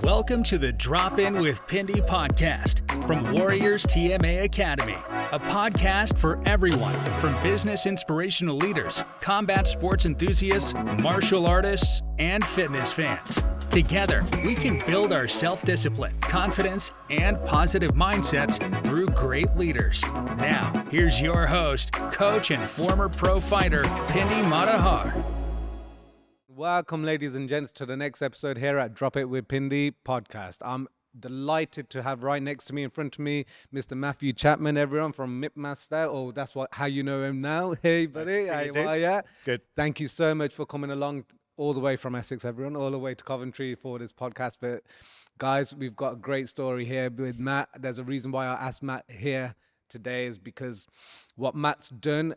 Welcome to the Drop In with Pindi podcast from Warriors TMA Academy, a podcast for everyone from business inspirational leaders, combat sports enthusiasts, martial artists, and fitness fans. Together, we can build our self-discipline, confidence, and positive mindsets through great leaders. Now, here's your host, coach and former pro fighter, Pindi Matahar. Welcome, ladies and gents, to the next episode here at Drop It with Pindi podcast. I'm delighted to have right next to me, in front of me, Mr. Matthew Chapman, everyone from Mitt. Oh, that's how you know him now. Hey, buddy. Nice How are you? Good. Thank you so much for coming along all the way from Essex, everyone, all the way to Coventry for this podcast. But guys, we've got a great story here with Matt. There's a reason why I asked Matt here today is because what Matt's done,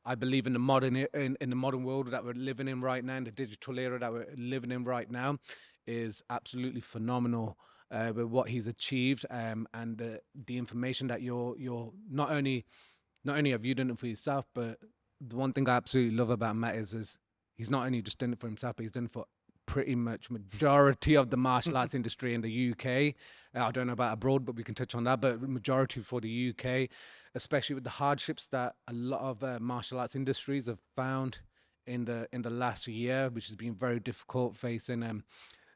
I believe in the modern world that we're living in right now, in the digital era that we're living in right now, is absolutely phenomenal with what he's achieved, and the information that you're not only have you done it for yourself, but the one thing I absolutely love about Matt is he's not only just done it for himself, but he's done it for pretty much majority of the martial arts industry in the UK. I don't know about abroad, but we can touch on that. But majority for the UK, especially with the hardships that a lot of martial arts industries have found in the last year, which has been very difficult facing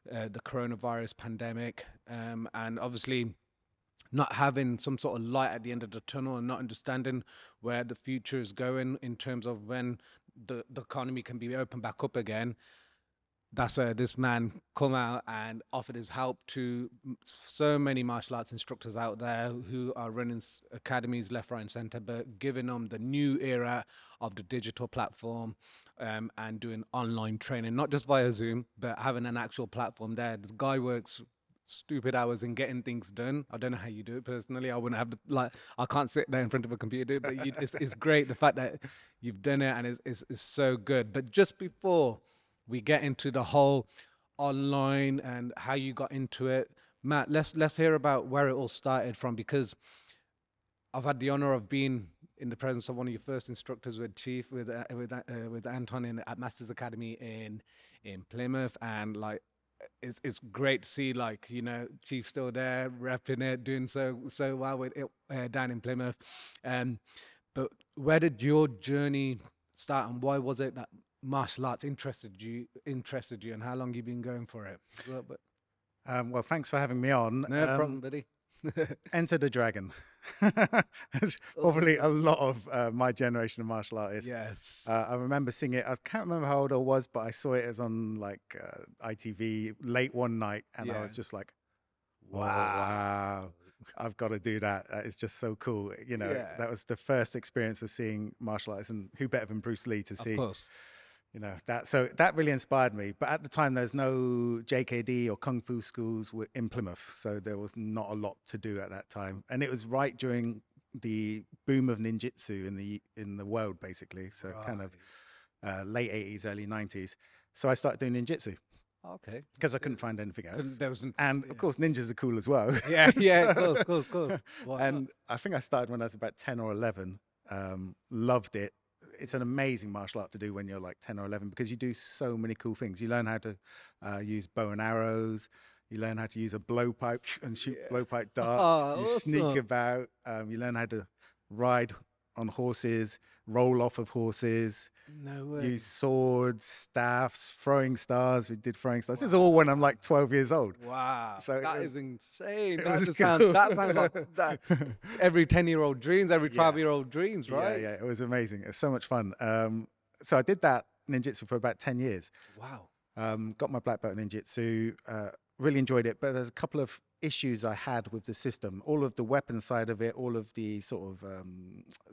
the coronavirus pandemic, and obviously not having some sort of light at the end of the tunnel and not understanding where the future is going in terms of when the economy can be opened back up again. That's where this man come out and offered his help to so many martial arts instructors out there who are running academies left, right, and center, but giving them the new era of the digital platform, and doing online training, not just via Zoom, but having an actual platform there. This guy works stupid hours in getting things done. I don't know how you do it personally. I wouldn't have I can't sit there in front of a computer, but it's great the fact that you've done it, and it's so good. But just before we get into the whole online and how you got into it, Matt, let's hear about where it all started from, because I've had the honor of being in the presence of one of your first instructors with Chief, with Anton at Masters Academy in Plymouth, and like it's great to see, like, you know, Chief still there repping it, doing so well with it down in Plymouth. But where did your journey start, and why was it that martial arts interested you, and how long you been going for it? Well, thanks for having me on. No problem, buddy. Enter the Dragon. It's probably a lot of my generation of martial artists. Yes. I remember seeing it. I can't remember how old I was, but I saw it as on like ITV late one night, and I was just like, wow. I've got to do that. It's just so cool. You know, that was the first experience of seeing martial arts, and who better than Bruce Lee to see? Of course. You know, so that really inspired me. But at the time, there's no JKD or Kung Fu schools in Plymouth. So there was not a lot to do at that time. And it was right during the boom of ninjutsu in the world, basically. So kind of late 80s, early 90s. So I started doing ninjutsu. Okay. Because I couldn't find anything else. Of course, ninjas are cool as well. Yeah, yeah, of course. And I think I started when I was about 10 or 11. Loved it. It's an amazing martial art to do when you're like 10 or 11, because you do so many cool things. You learn how to use bow and arrows. You learn how to use a blowpipe and shoot blowpipe darts. You sneak about. You learn how to ride on horses, roll off of horses, use swords, staffs, throwing stars. We did throwing stars. This is all when I'm like 12 years old. Wow. So that is insane. That sounds like that. Every 10-year-old dreams, every 12-year-old dreams, right? Yeah, it was amazing. It was so much fun. So I did that ninjutsu for about 10 years. Wow. Got my black belt in ninjutsu. Really enjoyed it, but there's a couple of issues I had with the system. All of the weapon side of it, all of the sort of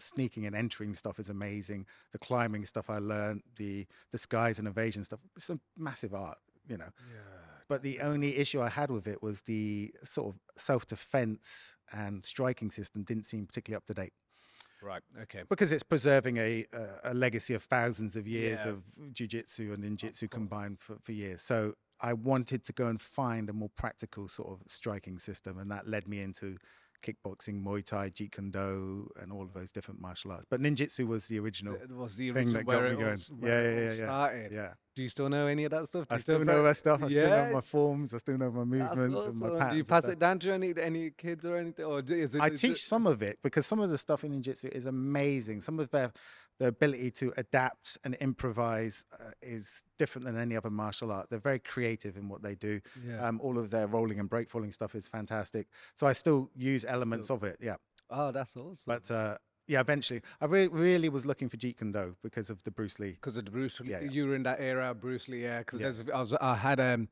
sneaking and entering stuff is amazing. The climbing stuff I learned, the disguise and evasion stuff, it's a massive art, you know. Yeah. But the only issue I had with it was the sort of self-defense and striking system didn't seem particularly up to date. Right, okay. Because it's preserving a legacy of thousands of years of jiu-jitsu and ninjutsu combined for years. So I wanted to go and find a more practical sort of striking system, and that led me into kickboxing, Muay Thai, Jeet Kune Do, and all of those different martial arts. But ninjutsu was the original. It was the thing original that where got it me going. all, where it all Yeah. started. Yeah. Do you still know any of that stuff? Do I you still know that stuff. I still know Yeah. my forms. I still know my That's movements and my awesome. patterns. Do you and pass stuff. it down to any kids or anything? Or is it, I teach some of it because some of the stuff in ninjutsu is amazing. Some of their ability to adapt and improvise is different than any other martial art. They're very creative in what they do. Yeah. All of their rolling and break falling stuff is fantastic. So I still use elements of it. Yeah. Oh, that's awesome. But yeah, eventually, I really was looking for Jeet Kune Do because of the Bruce Lee. Because of the Bruce Lee, Yeah. you were in that era, Bruce Lee. Yeah, because Yeah. I had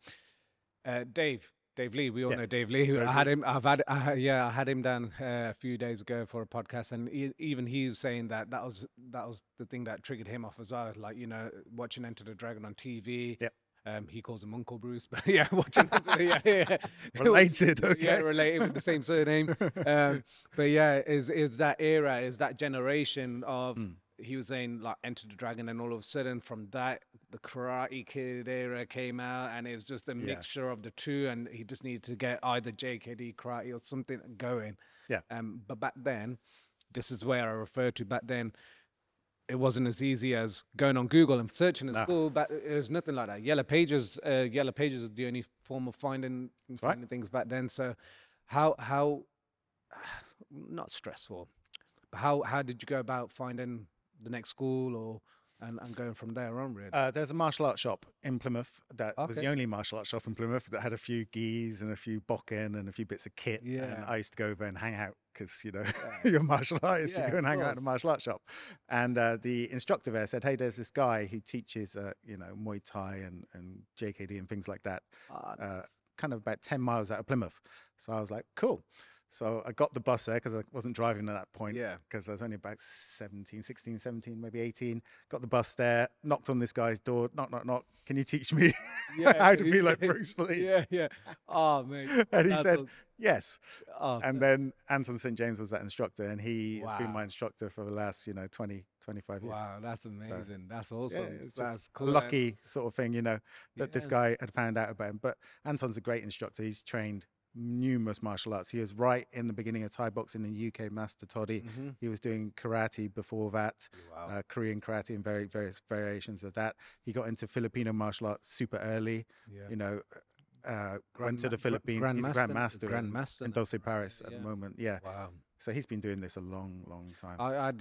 Dave Lee. We all Yeah. know Dave Lee. Very I had good. him. I had him down a few days ago for a podcast, and even he was saying that was the thing that triggered him off as well. Like, you know, watching Enter the Dragon on TV. Yep. He calls him Uncle Bruce, but yeah, watching yeah. Related, okay. Yeah, related with the same surname. But yeah, is that era, is that generation of he was saying like Enter the Dragon, and all of a sudden from that the Karate Kid era came out, and it was just a mixture of the two, and he just needed to get either JKD karate or something going. Yeah. But back then, this is where I refer to back then. It wasn't as easy as going on Google and searching at school. But it was nothing like that. Yellow Pages is the only form of finding things back then. So, how not stressful, but how did you go about finding the next school or and going from there on, really? There's a martial arts shop in Plymouth that was the Okay. only martial arts shop in Plymouth that had a few gis and a few bokken and a few bits of kit. And Yeah. I used to go over and hang out because, you know, you're a martial artist, Yeah, you go and of hang out in a course. martial arts shop. And the instructor there said, hey, there's this guy who teaches, you know, Muay Thai and JKD and things like that, kind of about 10 miles out of Plymouth. So I was like, cool. So I got the bus there because I wasn't driving at that point. Yeah. Because I was only about 16, 17, maybe 18. Got the bus there, knocked on this guy's door, knock, knock, knock. Can you teach me how to be like Bruce Lee? Yeah. Oh, mate. And he That's said, all- yes. oh, And then Anton St. James was that instructor, and he has been Wow. my instructor for the last, 20, 25 years. wow, that's amazing. That's Yeah, awesome. it's That's just cool. a lucky sort of thing, that this Yeah. guy had found out about him. But Anton's a great instructor. He's trained numerous martial arts. He was right in the beginning of Thai boxing in the UK, Master Toddy. Mhm. He was doing karate before that, Wow. Korean karate and various variations of that. He got into Filipino martial arts super early. Yeah. Went to the Philippines. He's a grandmaster in Dulce Paris at the moment. Yeah. Wow. So he's been doing this a long time. I have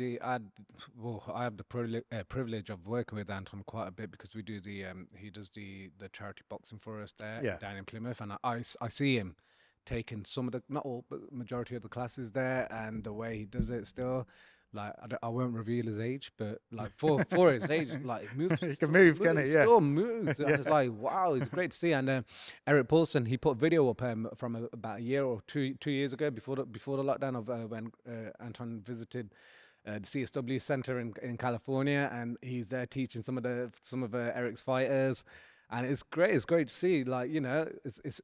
the privilege of working with Anton quite a bit because we do he does the charity boxing for us there down in Plymouth, and I see him taking some of the, not all, but majority of the classes there, and the way he does it still, like I won't reveal his age, but like for his age, like he moves. He can move, can he? Yeah. Still moves, and it's like wow, it's great to see. And Eric Paulson, he put a video up from about a year or two years ago before the lockdown of when Anton visited the CSW Center in California, and he's there teaching some of Eric's fighters, and it's great. It's great to see, like it's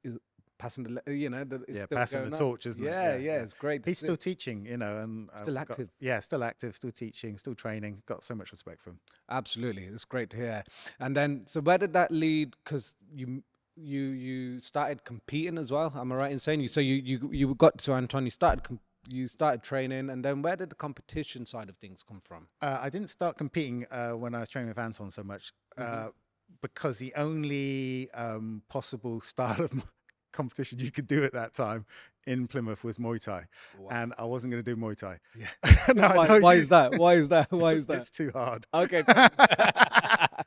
passing the it's still passing going the on. torch, isn't it? Yeah, it's great. To He's see. still teaching, and Still active. Still active, still teaching, still training. Got so much respect for him. Absolutely, it's great to hear. And then, so where did that lead? Because you started competing as well. Am I right in saying you got to Anton? You started training, and then where did the competition side of things come from? I didn't start competing when I was training with Anton so much because the only possible style of competition you could do at that time in Plymouth was Muay Thai. Wow. And I wasn't going to do Muay Thai. Yeah. No, I know Why you- is that? Why is that? Why is that? It's too hard. Okay.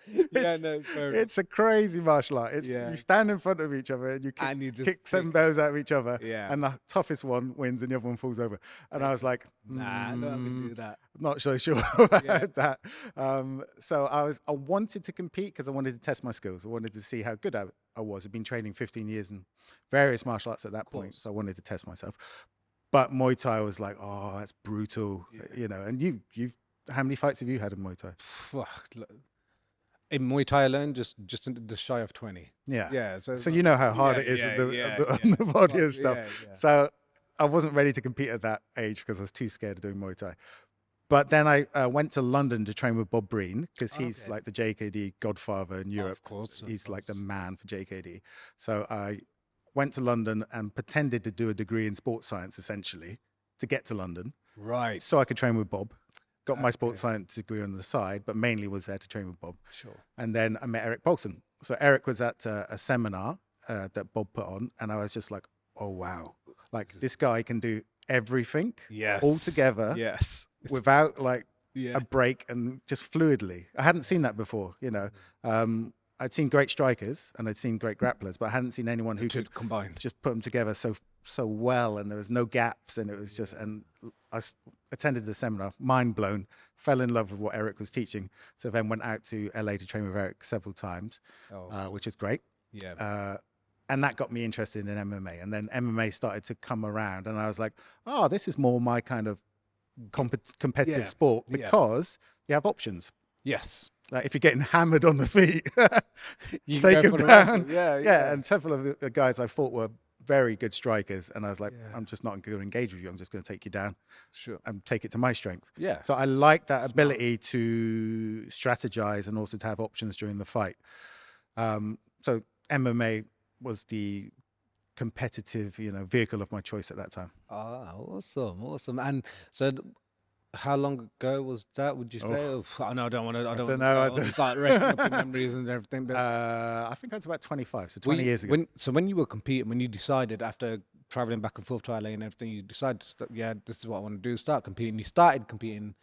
It's- fair enough. It's a crazy martial art. It's Yeah. you stand in front of each other and you kick, And you just kick seven bells out of each other, Yeah. and the toughest one wins and the other one falls over. And I was like, Nah, I don't want to do that. not so sure about Yeah. that. So I wanted to compete because I wanted to test my skills. I wanted to see how good I was. I'd been training 15 years in various martial arts at that point, so I wanted to test myself. But Muay Thai was like, oh, that's brutal, And you've how many fights have you had in Muay Thai? In Muay Thai alone, just shy of 20. Yeah. Yeah. So you know how hard it is on the body and stuff. Yeah. So I wasn't ready to compete at that age because I was too scared of doing Muay Thai. But then I went to London to train with Bob Breen because he's like the JKD godfather in Europe. Of course. He's like the man for JKD. So I went to London and pretended to do a degree in sports science, essentially, to get to London. Right. So I could train with Bob. Got my sports science degree on the side, but mainly was there to train with Bob. Sure. And then I met Eric Bolton. So Eric was at a seminar that Bob put on, and I was just like, oh, wow. Like, this guy can do everything all together without, like, a break and just fluidly. I hadn't seen that before, you know. I'd seen great strikers and I'd seen great grapplers, but I hadn't seen anyone who could combine, just put them together so well, and there was no gaps, and it was just, and I attended the seminar, mind blown, fell in love with what Eric was teaching. So then went out to LA to train with Eric several times, which was great. Yeah. And that got me interested in MMA. And then MMA started to come around, and I was like, oh, this is more my kind of competitive sport, because you have options. Yes. Like if you're getting hammered on the feet, you take them down. Yeah. And several of the guys I fought were very good strikers, and I was like, I'm just not going to engage with you. I'm just going to take you down, and take it to my strength. Yeah. So I like that ability to strategize and also to have options during the fight. So MMA was the competitive, vehicle of my choice at that time. Ah, awesome. And so, how long ago was that? Would you say? I know I don't want to start racking up your memories and everything. But I think I was about 25, so 20 years ago. When you were competing, when you decided after traveling back and forth to LA and everything, you decided to this is what I want to do. Start competing. You started competing.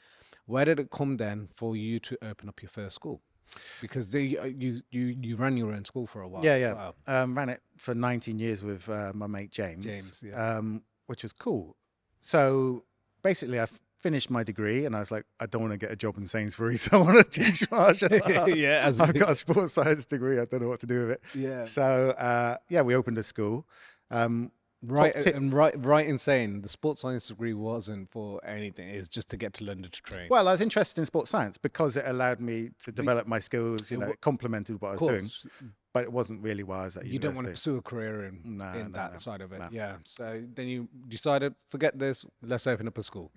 Where did it come then for you to open up your first school? Because you ran your own school for a while. Yeah. Wow. Ran it for 19 years with my mate James, which was cool. So basically, I finished my degree, and I was like, I don't want to get a job in Sainsbury's. So I want to teach martial arts. I've got a sports science degree. I don't know what to do with it. Yeah. So we opened a school. Right in saying the sports science degree wasn't for anything. It's just to get to London to train. Well, I was interested in sports science because it allowed me to develop my skills. It complemented what I was doing, but it wasn't really why I was at university. You don't want to pursue a career in that side of it. Yeah. So then you decided, forget this. Let's open up a school.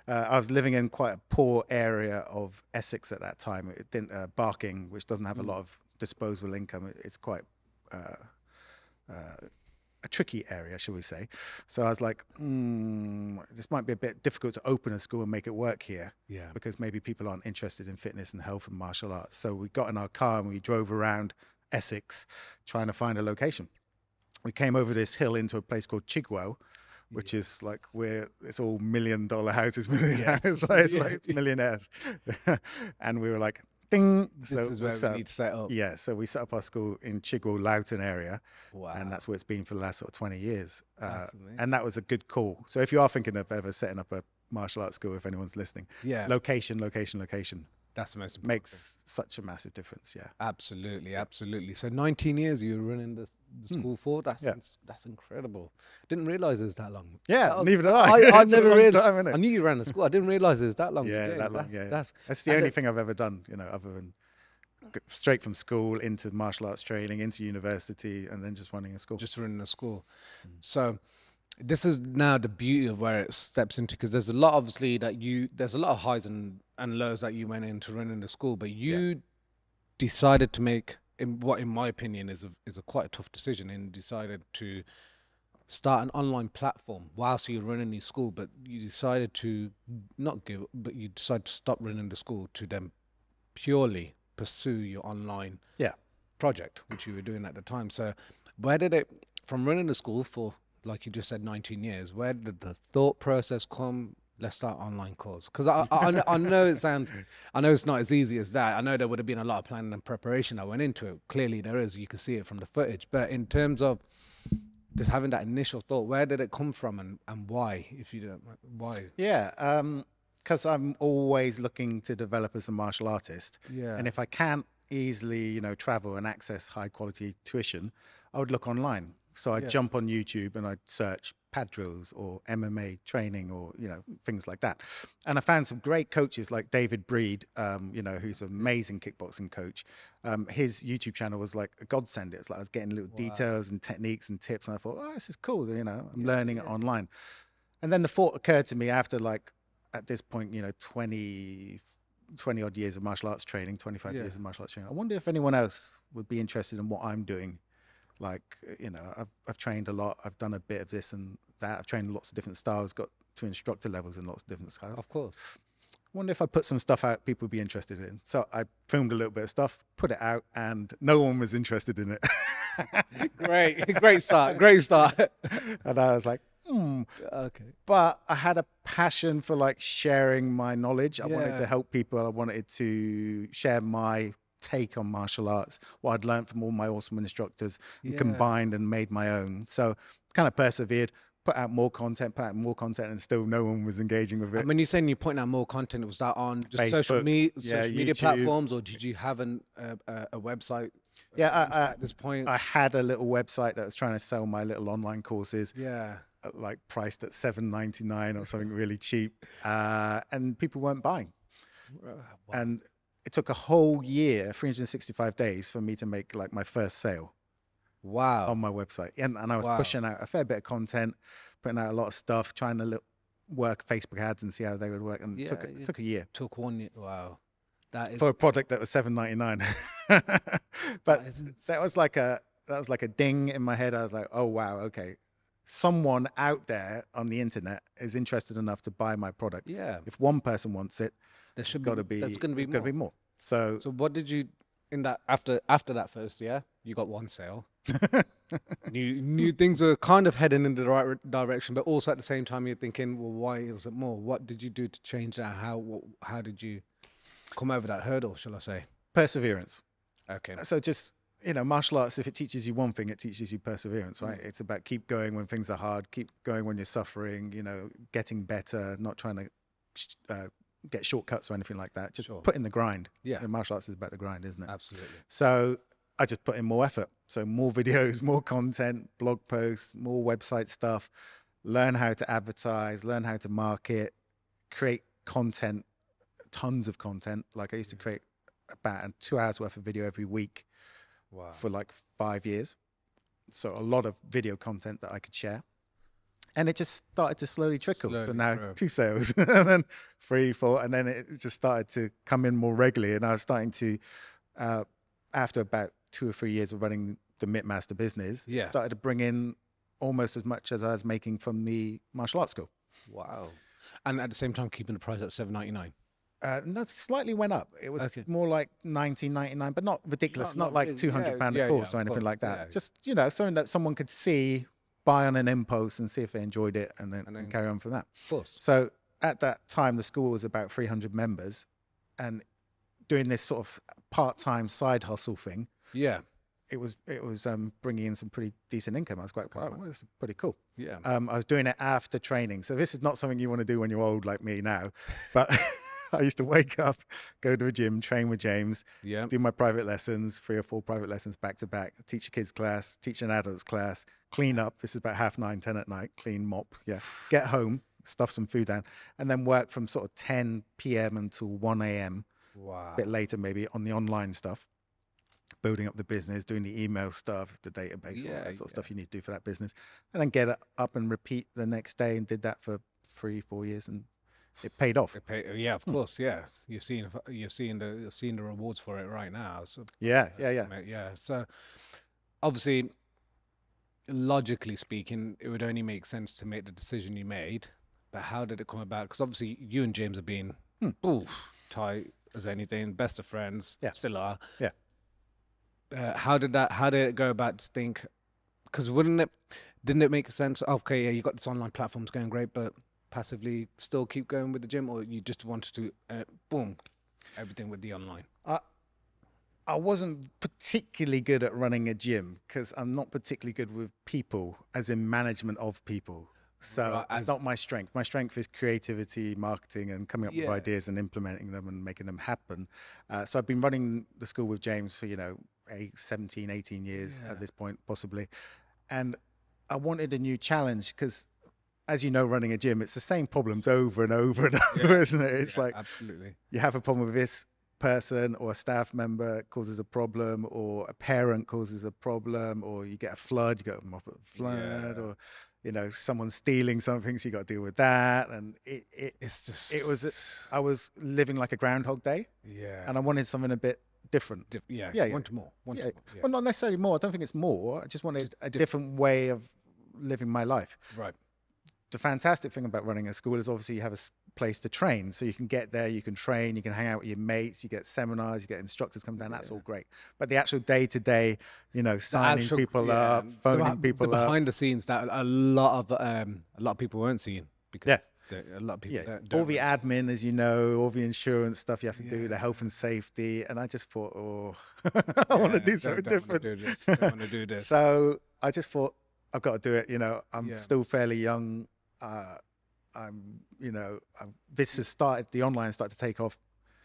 I was living in quite a poor area of Essex at that time. It didn't Barking, which doesn't have a lot of disposable income. It's quite a tricky area, shall we say. So I was like, this might be a bit difficult to open a school and make it work here. Yeah. Because maybe people aren't interested in fitness and health and martial arts. So we got in our car and we drove around Essex trying to find a location. We came over this hill into a place called Chigwell, which is like where it's all $1 million houses, it's like millionaires. And we were like, ding. This is where we need to set up. Yeah, so we set up our school in Chigwell, Loughton area. Wow. And that's where it's been for the last sort of 20 years. That's amazing. And that was a good call. So if you are thinking of ever setting up a martial arts school, if anyone's listening, location. That's the most important makes such a massive difference. Yeah. Absolutely. So 19 years you were running the school for? That's incredible. Didn't realize it was that long. Yeah, neither did I. I never realized. I knew you ran the school. I didn't realize it was that long. Yeah, that long. That's the only thing I've ever done, other than straight from school into martial arts training, into university, and then just running a school. So this is now the beauty of where it steps into, because there's a lot, obviously, there's a lot of highs and lows that you went into running the school, but you decided to make what, in my opinion, is a quite a tough decision, and decided to start an online platform whilst you're running your school. But you decided to not give, but you decided to stop running the school to then purely pursue your online project, which you were doing at the time. So where did it, from running the school for, like you just said, 19 years, where did the thought process come? Let's start online course. Because I know it's not as easy as that. I know there would have been a lot of planning and preparation that went into it. Clearly there is. You can see it from the footage. But in terms of just having that initial thought, where did it come from, and why? If you don't, why? Yeah, because I'm always looking to develop as a martial artist. Yeah. And if I can't easily, travel and access high quality tuition, I would look online. So I'd jump on YouTube and I'd search pad drills or MMA training or, things like that. And I found some great coaches like David Breed, who's an amazing kickboxing coach. His YouTube channel was like a godsend. It's like I was getting little details and techniques and tips. And I thought, this is cool. I'm learning it online. And then the thought occurred to me after, like, at this point, 20 odd years of martial arts training, 25 years of martial arts training. I wonder if anyone else would be interested in what I'm doing. Like, you know, I've trained a lot. I've done a bit of this and that. I've trained lots of different styles, got to instructor levels in lots of different styles. Of course. I wonder if I put some stuff out people would be interested in. So I filmed a little bit of stuff, put it out, and no one was interested in it. Great start. Great start. And I was like, Okay. But I had a passion for like sharing my knowledge. I wanted to help people. I wanted to share my take on martial arts, what I'd learned from all my awesome instructors, and combined and made my own. So kind of persevered, put out more content, and still no one was engaging with it. And when you're saying you're putting out more content, was that on just Facebook, social media YouTube. platforms, or did you have a website? Yeah, at this point, I had a little website that was trying to sell my little online courses. Yeah. Like priced at $7.99 or something really cheap, and people weren't buying. Wow. And it took a whole year, 365 days, for me to make like my first sale. Wow. On my website. And I was pushing out a fair bit of content, putting out a lot of stuff, trying to work Facebook ads and see how they would work. And it took a year. Took 1 year. Wow. That is for a product that was $7.99. But that was like a ding in my head. I was like, oh wow, okay. Someone out there on the internet is interested enough to buy my product. Yeah. If one person wants it, there should be there's going to be more. So what did you in that after that first year? You got one sale. New things were kind of heading in the right direction, but also at the same time you're thinking, well, why is it more? What did you do to change that? How did you come over that hurdle, shall I say? Perseverance. Okay. So just, you know, martial arts, if it teaches you one thing, it teaches you perseverance, right? It's about keep going when things are hard, keep going when you're suffering, you know, getting better, not trying to get shortcuts or anything like that. Just put in the grind. Yeah. And martial arts is about the grind, isn't it? Absolutely. So I just put in more effort. So more videos, more content, blog posts, more website stuff, learn how to advertise, learn how to market, create content, tons of content. Like I used to create about 2 hours worth of video every week. Wow. For like 5 years. So a lot of video content that I could share. And it just started to slowly trickle. So now 2 sales, and then 3, 4, and then it just started to come in more regularly. And I was starting to, after about 2 or 3 years of running the Mitt Master business, started to bring in almost as much as I was making from the martial arts school. Wow. And at the same time, keeping the price at $7.99. No, slightly went up. It was more like $19.99, but not ridiculous. Not like £200 a course or anything like that. Just, you know, something that someone could see, buy on an impulse and see if they enjoyed it and then carry on from that. Of course. So at that time, the school was about 300 members, and doing this sort of part-time side hustle thing. Yeah. It was bringing in some pretty decent income. I was quite, wow, this is pretty cool. Yeah. I was doing it after training. So this is not something you want to do when you're old like me now, but I used to wake up, go to a gym, train with James, do my private lessons, 3 or 4 private lessons back to back, teach a kids class, teach an adults class, clean up. This is about 9:30, 10 at night, clean, mop, get home, stuff some food down, and then work from sort of 10 p.m. until 1 a.m. Wow. A bit later maybe on the online stuff, building up the business, doing the email stuff, the database, all that sort of stuff you need to do for that business, and then get it up and repeat the next day, and did that for 3, 4 years, and it paid off. Yeah, of course. Yes, you're seeing the rewards for it right now. So yeah. So obviously, logically speaking, it would only make sense to make the decision you made. But how did it come about? Because obviously, you and James have been tight as anything, best of friends. Yeah, still are. Yeah. How did it go about to think? Because didn't it make sense? Okay, you got this online platform's going great, but passively still keep going with the gym, or you just wanted to boom everything with the online? I wasn't particularly good at running a gym because I'm not particularly good with people, as in management of people. So it's not my strength. My strength is creativity, marketing, and coming up with ideas and implementing them and making them happen. So I've been running the school with James for 17, 18 years at this point, possibly. And I wanted a new challenge because, as you know, running a gym, it's the same problems over and over and over, isn't it? It's like, absolutely. You have a problem with this person, or a staff member causes a problem, or a parent causes a problem, or you get a flood, you got to mop up the flood, or, someone's stealing something, so you got to deal with that. And I was living like a Groundhog Day. Yeah. And I wanted something a bit different. Want more. Want Yeah. more. Yeah. Well, not necessarily more. I don't think it's more. I just wanted a different way of living my life. Right. The fantastic thing about running a school is obviously you have a place to train. So you can get there, you can train, you can hang out with your mates, you get seminars, you get instructors come down. That's all great. But the actual day-to-day, you know, signing people up, phoning people up. Behind the scenes that a lot of people weren't seeing. Because a lot of people don't all the admin, as you know, all the insurance stuff you have to do, the health and safety. And I just thought, I want to do something different. Don't want to do this. So I just thought, I've got to do it. You know, I'm still fairly young. This has started, the online started to take off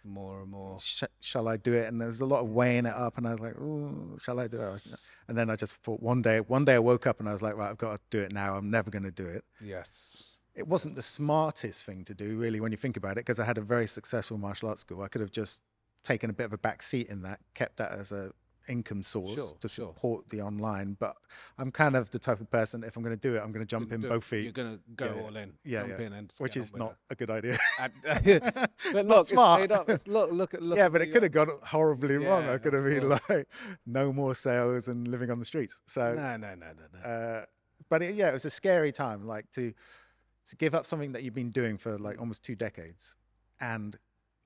more and more. Shall I do it? And there's a lot of weighing it up, and I was like, oh, shall I do it? And then I just thought one day I woke up and I was like, right, I've got to do it now. I'm never going to do it. Yes. It wasn't the smartest thing to do, really, when you think about it, because I had a very successful martial arts school. I could have just taken a bit of a back seat in that, kept that as a income source to support the online. But I'm kind of the type of person, if I'm going to do it, I'm going to jump in both feet. You're going to go all in. Jump in and which is not a good idea. But it's not smart. Look at but it could have gone horribly wrong. I could have been like, no more sales and living on the streets. So no. But it was a scary time, like to give up something that you've been doing for like almost 2 decades and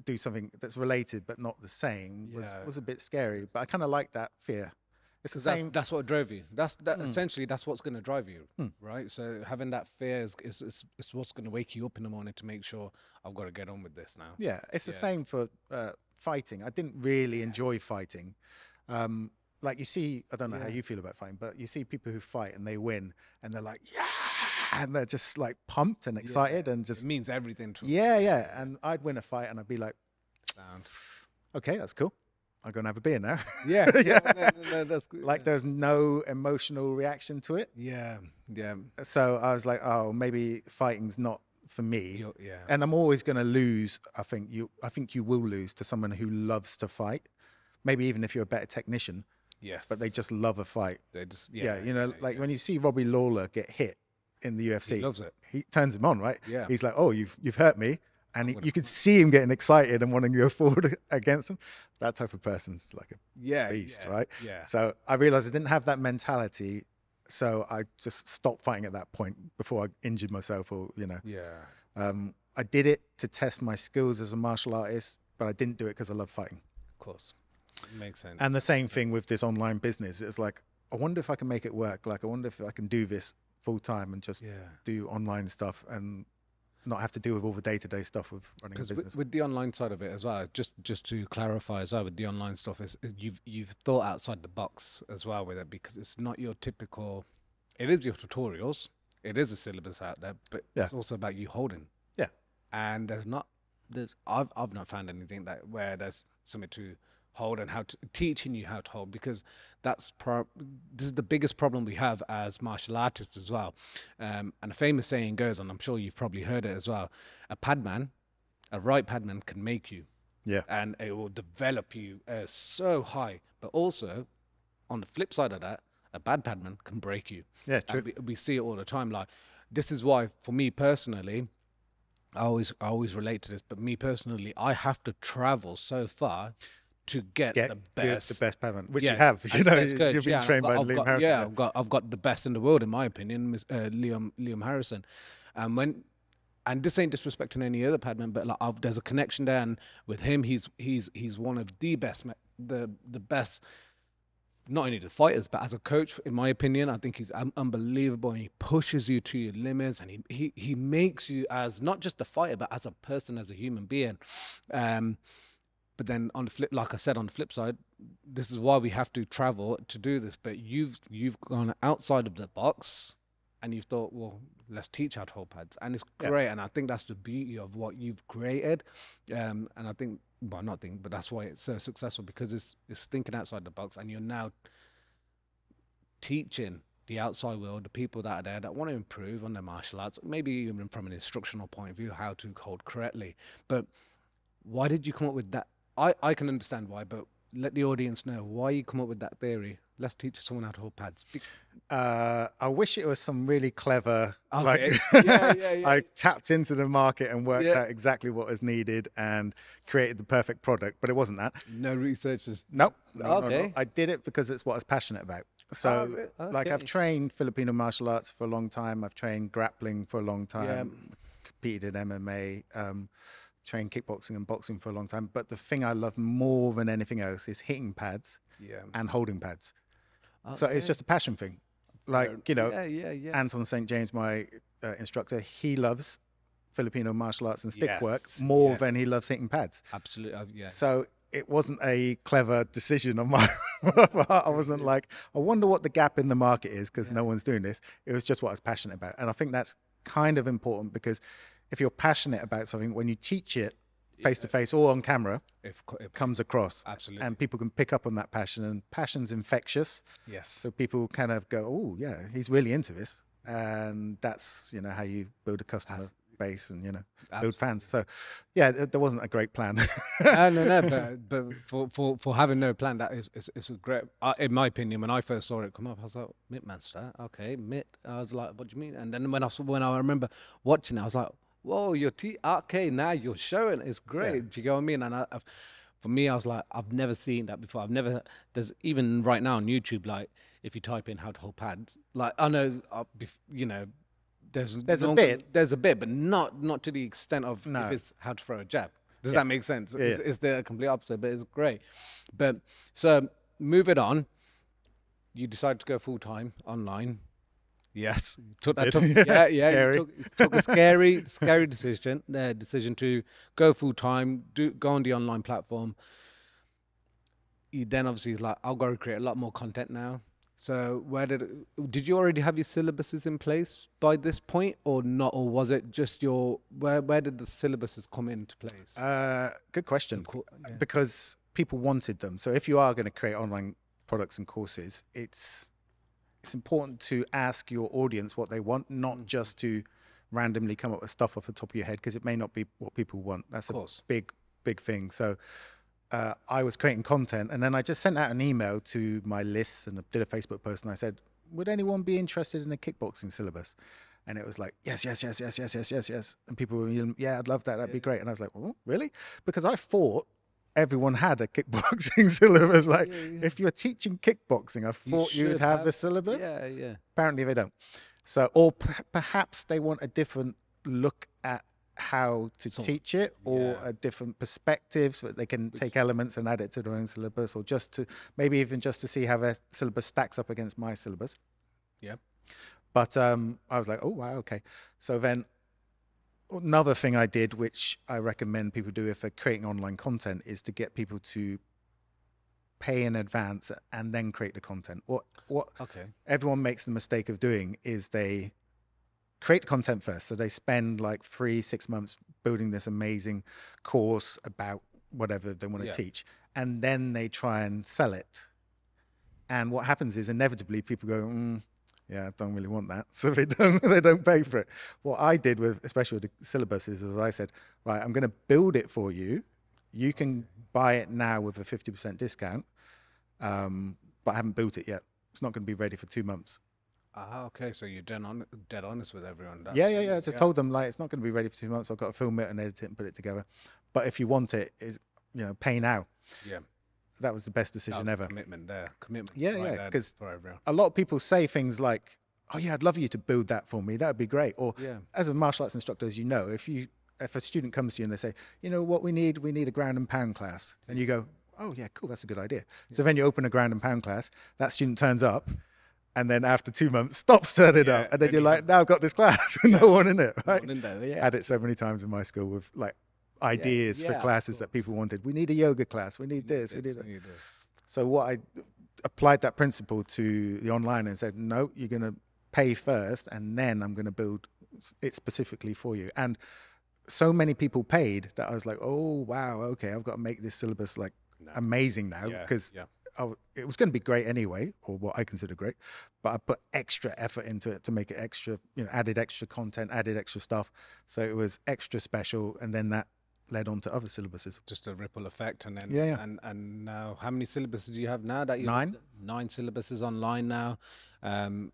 do something that's related but not the same was a bit scary. But I kind of like that fear. It's the same. That's what drove you. Essentially that's what's going to drive you, right? So having that fear is what's going to wake you up in the morning to make sure I've got to get on with this now. Yeah, it's the same for fighting. I didn't really enjoy fighting. Like you see, I don't know how you feel about fighting, but you see people who fight and they win and they're like, and they're just like pumped and excited and just... It means everything to them. Yeah. And I'd win a fight and I'd be like, okay, that's cool. I'm going to have a beer now. Yeah. No, that's good. Like there's no emotional reaction to it. Yeah. So I was like, oh, maybe fighting's not for me. And I'm always going to lose. I think you will lose to someone who loves to fight. Maybe even if you're a better technician. Yes. But they just love a fight. They just, when you see Robbie Lawler get hit in the UFC, he loves it. He turns him on, right? Yeah. He's like, oh, you've hurt me. And you could see him getting excited and wanting to go forward against him. That type of person's like a beast, right? Yeah. So I realized I didn't have that mentality. So I just stopped fighting at that point before I injured myself or, I did it to test my skills as a martial artist, but I didn't do it because I love fighting. Of course. Makes sense. And the same thing with this online business. It's like, I wonder if I can make it work. Like, I wonder if I can do this full time and just do online stuff and not have to deal with all the day-to-day stuff with running a business. With the online side of it as well, just to clarify as well, with the online stuff, is you've thought outside the box as well with it, because it's not your typical. It is your tutorials. It is a syllabus out there, but it's also about you holding. Yeah. And I've not found anything where there's something to hold and teaching you how to hold, because this is the biggest problem we have as martial artists as well. And a famous saying goes, and I'm sure you've probably heard it as well, a right padman can make you. Yeah. And it will develop you so high. But also, on the flip side of that, a bad padman can break you. Yeah, true. And we see it all the time. Like, this is why, for me personally, I always relate to this, but me personally, I have to travel so far to get the best padman, which you have. You know, you've been trained by Liam Harrison. Yeah, I've got the best in the world, in my opinion, Liam Harrison. And this ain't disrespecting any other padman, but like there's a connection there, and with him, he's one of the best, the best. Not only the fighters, but as a coach, in my opinion, I think he's unbelievable. And he pushes you to your limits, and he makes you as not just a fighter, but as a person, as a human being. But then on the flip, like I said, on the flip side, this is why we have to travel to do this. But you've gone outside of the box, and you've thought, well, let's teach how to hold pads, and it's great. And I think that's the beauty of what you've created. And I think, well, not think, but that's why it's so successful, because it's thinking outside the box, and you're now teaching the outside world, the people that are there that want to improve on their martial arts, maybe even from an instructional point of view, how to hold correctly. But why did you come up with that? I can understand why, but let the audience know why you come up with that theory. let's teach someone how to hold pads? I wish it was some really clever, Okay. like, Yeah. I tapped into the market and worked Yeah. out exactly what was needed and created the perfect product, but it wasn't that. No research was... No. Okay. I did it because it's what I was passionate about. So, like, I've trained Filipino martial arts for a long time. I've trained grappling for a long time, competed in MMA, trained kickboxing and boxing for a long time. But the thing I love more than anything else is hitting pads and holding pads. So it's just a passion thing. Like, you know, Anton St. James, my instructor, he loves Filipino martial arts and stick work more than he loves hitting pads. Absolutely, So it wasn't a clever decision on my part. I wasn't like, I wonder what the gap in the market is because no one's doing this. It was just what I was passionate about. And I think that's kind of important because if you're passionate about something, when you teach it face to face or on camera, it comes across. Absolutely. And people can pick up on that passion, and passion's infectious. Yes. So people kind of go, oh yeah, he's really into this. And that's, you know, how you build a customer base and, you know, build fans. So yeah, there wasn't a great plan. No, but for having no plan, that is a great, in my opinion. When I first saw it come up, I was like, Mitt Master, okay, Mitt. I was like, what do you mean? And then when I remember watching it, I was like, whoa, okay, now you're showing. It's great. Do you get what I mean? And for me, I was like, I've never seen that before. There's even right now on YouTube, like if you type in how to hold pads, like I know, you know, there's a bit, but not to the extent of if it's how to throw a jab. Does that make sense? It's the complete opposite, but it's great. But so move it on. You decided to go full time online. Yes, took Scary. took a scary decision to go full time, go on the online platform. You then obviously like, I'll go create a lot more content now. So did you already have your syllabuses in place by this point or not? Or was it just where did the syllabuses come into place? Good question. Because people wanted them. So if you are going to create online products and courses, it's important to ask your audience what they want, not just to randomly come up with stuff off the top of your head, because it may not be what people want. That's a big thing. So I was creating content, and then I just sent out an email to my lists and did a Facebook post, and I said, would anyone be interested in a kickboxing syllabus? And it was like, yes. And people were, yeah, I'd love that. That'd be great. And I was like, oh, really? Because I thought everyone had a kickboxing syllabus. Like, if you're teaching kickboxing, I thought you'd have a syllabus. Yeah. Apparently they don't. So, or perhaps they want a different look at how to teach it, or a different perspective, so that they can take elements and add it to their own syllabus, or just to maybe even just to see how their syllabus stacks up against my syllabus. Yeah. But I was like, oh wow, okay. So then another thing I did, which I recommend people do if they're creating online content, is to get people to pay in advance and then create the content. What everyone makes the mistake of doing is they create content first. So they spend like 3-6 months building this amazing course about whatever they want to teach, and then they try and sell it. And what happens is inevitably people go, yeah, I don't really want that. So they don't pay for it. What I did especially with the syllabuses, is I said, right, I'm going to build it for you. You can buy it now with a 50% discount, but I haven't built it yet. It's not going to be ready for 2 months. Okay. So you're dead honest with everyone. Yeah. I just told them, like, it's not going to be ready for 2 months. I've got to film it and edit it and put it together. But if you want it, pay now. Yeah. That was the best decision ever. Commitment there. Commitment. Yeah. Because a lot of people say things like, oh yeah, I'd love you to build that for me. That would be great. Or as a martial arts instructor, as you know, if a student comes to you and they say, you know what we need a ground and pound class. And you go, oh yeah, cool, that's a good idea. So then you open a ground and pound class, that student turns up, and then after 2 months stops turning up. And then you're like, now I've got this class with no one in it, right? Had it so many times in my school with like ideas for classes that people wanted. We need a yoga class. We need this. We need that. So what I applied that principle to the online and said, no, you're going to pay first, and then I'm going to build it specifically for you. And so many people paid that I was like, oh, wow, okay, I've got to make this syllabus like amazing now, because it was going to be great anyway, or what I consider great, but I put extra effort into it to make it extra, added extra content, added extra stuff. So it was extra special. And then that led on to other syllabuses. Just a ripple effect, and then and now how many syllabuses do you have now? That you 9. 9 syllabuses online now, and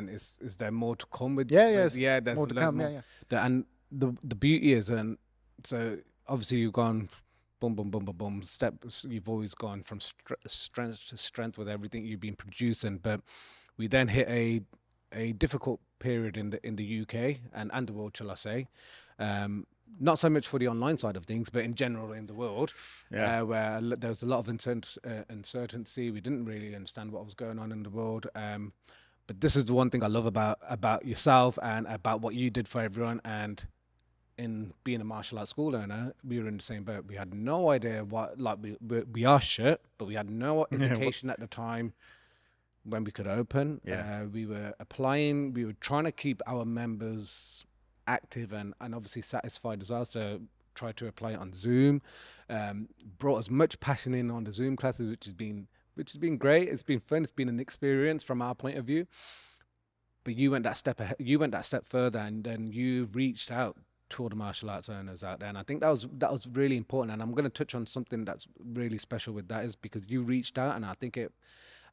is there more to come with? There's there's more to come. More. And the beauty is, and so obviously you've gone boom, boom, boom, boom, boom, steps. You've always gone from strength to strength with everything you've been producing, but we then hit a difficult period in the UK and the world, shall I say. Not so much for the online side of things, but in general in the world, where there was a lot of uncertainty. We didn't really understand what was going on in the world. But this is the one thing I love about yourself and about what you did for everyone. And in being a martial arts school owner, we were in the same boat. We had no idea what, like we are shit, but we had no indication at the time when we could open. We were applying, we were trying to keep our members active and obviously satisfied as well, so try to apply it on Zoom. Brought as much passion in on the Zoom classes, which has been great. It's been fun. It's been an experience from our point of view. But you went that step ahead, you went that step further, and then you reached out to all the martial arts owners out there, and I think that was really important. And I'm going to touch on something that's really special with that, is because you reached out, and I think a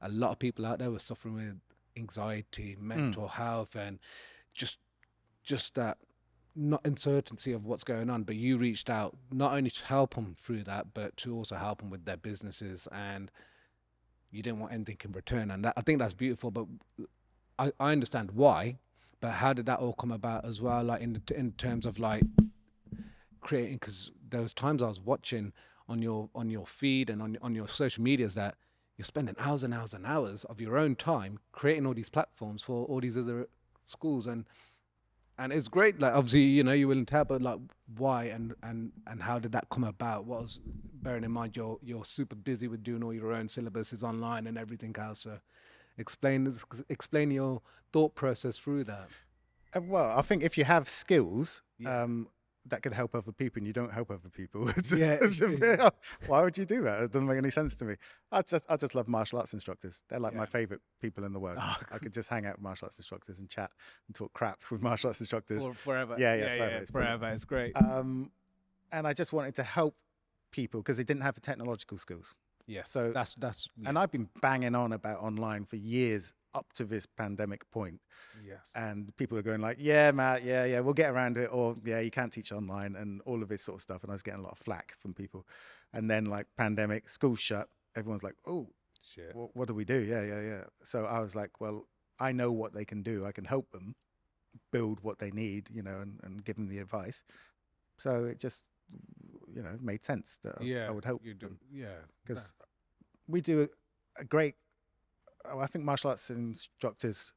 lot of people out there were suffering with anxiety, mental health, and just that not uncertainty of what's going on. But you reached out not only to help them through that, but to also help them with their businesses, and you didn't want anything in return. And I think that's beautiful. But I understand why, but how did that all come about as well, like in terms of like creating? Because there was times I was watching on your feed and on your social medias that you're spending hours and hours and hours of your own time creating all these platforms for all these other schools, and it's great. Like, obviously, you know, you're willing to help, but like, why and how did that come about? What was, bearing in mind you're super busy with doing all your own syllabuses online and everything else. So explain your thought process through that. Well, I think if you have skills that could help other people and you don't help other people, why would you do that? It doesn't make any sense to me. I just love martial arts instructors. They're like my favorite people in the world. I could just hang out with martial arts instructors and chat and talk crap with martial arts instructors forever. Forever. It's great. And I just wanted to help people because they didn't have the technological skills. Yes, so that's and I've been banging on about online for years up to this pandemic point. Yes, and people are going like, yeah, Matt, yeah, we'll get around it, or yeah, you can't teach online, and all of this sort of stuff. And I was getting a lot of flack from people. And then like pandemic, school shut, everyone's like, oh shit, what do we do? Yeah. So I was like, well, I know what they can do. I can help them build what they need, you know, and give them the advice. So it just, you know, made sense that I would help them. Yeah, because we do a great. I think martial arts instructors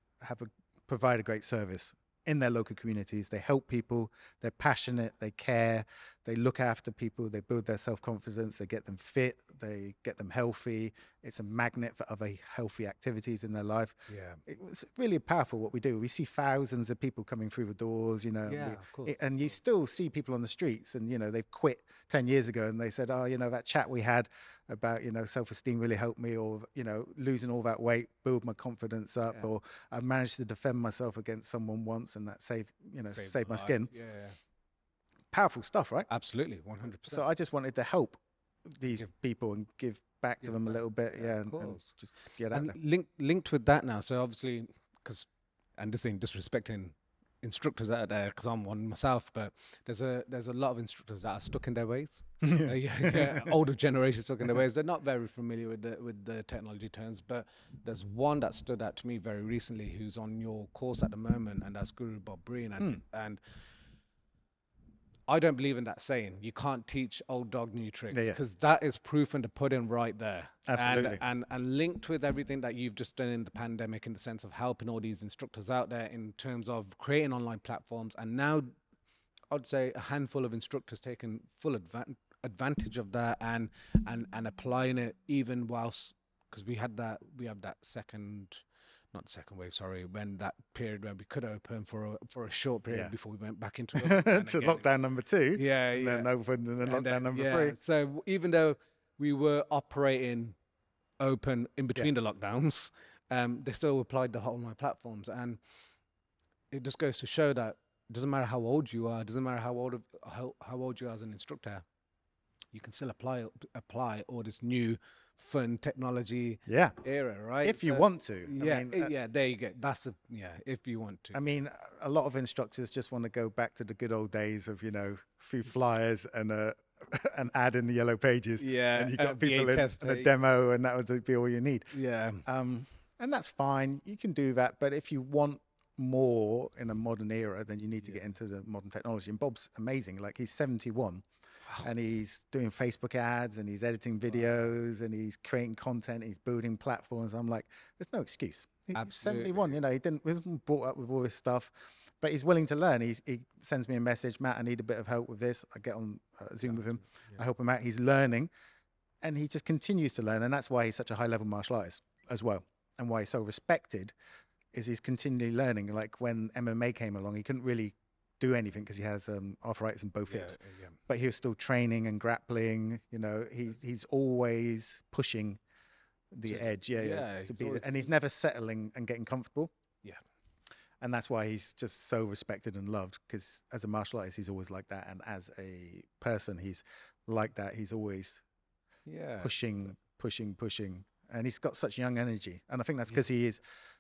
provide a great service in their local communities. They help people. They're passionate. They care. They look after people. They build their self-confidence. They get them fit. They get them healthy. It's a magnet for other healthy activities in their life. Yeah, it's really powerful what we do. We see thousands of people coming through the doors, you know, of course, and you still see people on the streets, and, you know, they've quit 10 years ago and they said, oh, you know, that chat we had about, you know, self-esteem really helped me, or, you know, losing all that weight, build my confidence up, or I managed to defend myself against someone once and that saved my skin. Yeah. Powerful stuff, right? Absolutely, 100%. So I just wanted to help these people and give back to them a little bit, and just get out there. Linked with that now, so obviously, and this ain't disrespecting instructors out there, because I'm one myself, but there's a lot of instructors that are stuck in their ways. Older generation stuck in their ways. They're not very familiar with the technology terms, but there's one that stood out to me very recently who's on your course at the moment, and that's Guru Bob Breen, and I don't believe in that saying, you can't teach old dog new tricks, because that is proof in the pudding right there. Absolutely. And linked with everything that you've just done in the pandemic, in the sense of helping all these instructors out there in terms of creating online platforms. And now I'd say a handful of instructors taking full advantage of that and applying it even whilst, because we have that when that period when we could open for a short period before we went back into lockdown number 2. And then open, and then lockdown number 3. So even though we were operating open in between the lockdowns, they still applied the online platforms, and it just goes to show that doesn't matter how old you are, doesn't matter how old you are as an instructor, you can still apply all this new fun technology era, right? If you want to. Yeah, there you go. If you want to. I mean, a lot of instructors just want to go back to the good old days of, you know, a few flyers and an ad in the yellow pages. Yeah. And you got people in a demo, and that would be all you need. Yeah. And that's fine. You can do that. But if you want more in a modern era, then you need to get into the modern technology. And Bob's amazing. Like, he's 71. And he's doing Facebook ads, and he's editing videos, and he's creating content, he's building platforms. I'm like, there's no excuse. He's 71, you know, he wasn't brought up with all this stuff, but he's willing to learn. He sends me a message, Matt, I need a bit of help with this. I get on Zoom with him. I help him out. He's learning, and he just continues to learn. And that's why he's such a high-level martial artist as well, and why he's so respected is he's continually learning. Like, when MMA came along, he couldn't really do anything because he has arthritis in both hips, but he was still training and grappling. You know, he's always pushing the edge, and he's never settling and getting comfortable. And that's why he's just so respected and loved, because as a martial artist, he's always like that, and as a person, he's like that. He's always pushing, and he's got such young energy, and I think that's because he is.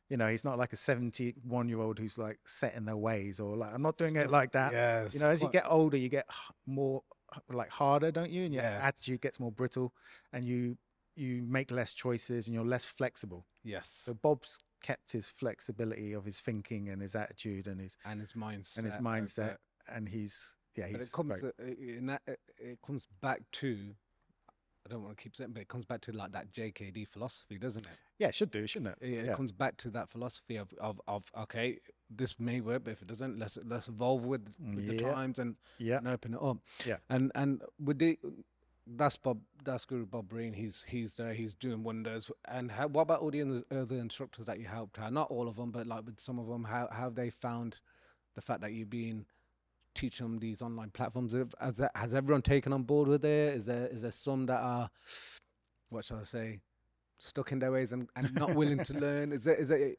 You know, he's not like a 71-year-old who's like set in their ways, or like, I'm not doing it like that. Yes. You know, as you get older, you get more like harder, don't you? And your attitude gets more brittle, and you make less choices, and you're less flexible. Yes. So Bob's kept his flexibility of his thinking and his attitude and his mindset. And he's it comes back to, I don't want to keep saying, but it comes back to like that JKD philosophy, doesn't it? Yeah, it should do, shouldn't it? It comes back to that philosophy of okay, this may work, but if it doesn't, let's evolve with the times and open it up. Yeah. And with that's Guru Bob Breen. He's there. He's doing wonders. And what about all the other instructors that you helped? Not all of them, but like with some of them, how have they found the fact that you've been teaching them these online platforms? Has everyone taken on board with it? Is there some that are, what shall I say, stuck in their ways and not willing to learn?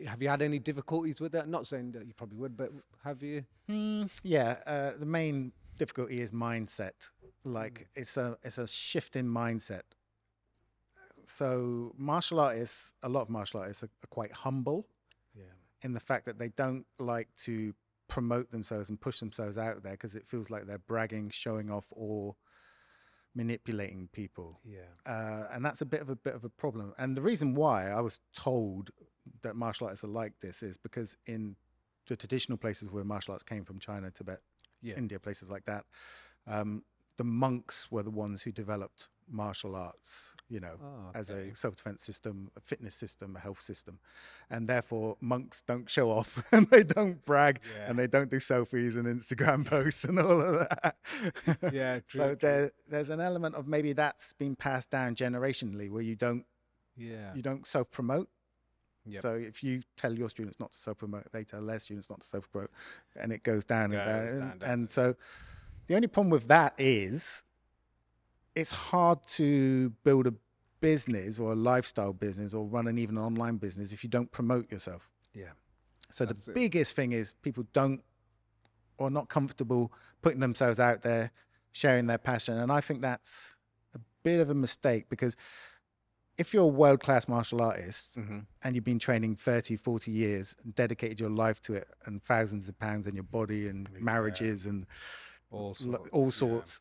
Have you had any difficulties with that? Not saying that you probably would, but have you? The main difficulty is mindset. Like, it's a shift in mindset. So a lot of martial artists are quite humble in the fact that they don't like to promote themselves and push themselves out there, because it feels like they're bragging, showing off, or manipulating people. And that's a bit of a problem. And the reason why I was told that martial artists are like this is because in the traditional places where martial arts came from, China, Tibet, India, places like that, the monks were the ones who developed martial arts, as a self-defense system, a fitness system, a health system. And therefore monks don't show off and they don't brag and they don't do selfies and Instagram posts and all of that. True, so there's an element of maybe that's been passed down generationally, where you don't self-promote. So if you tell your students not to self-promote, they tell their students not to self-promote, and it goes down and down. And so the only problem with that is it's hard to build a business or a lifestyle business or run even an online business if you don't promote yourself. So the biggest thing is people don't, or not comfortable putting themselves out there, sharing their passion. And I think that's a bit of a mistake, because if you're a world-class martial artist and you've been training 30, 40 years and dedicated your life to it, and thousands of pounds in your body and marriages and all sorts,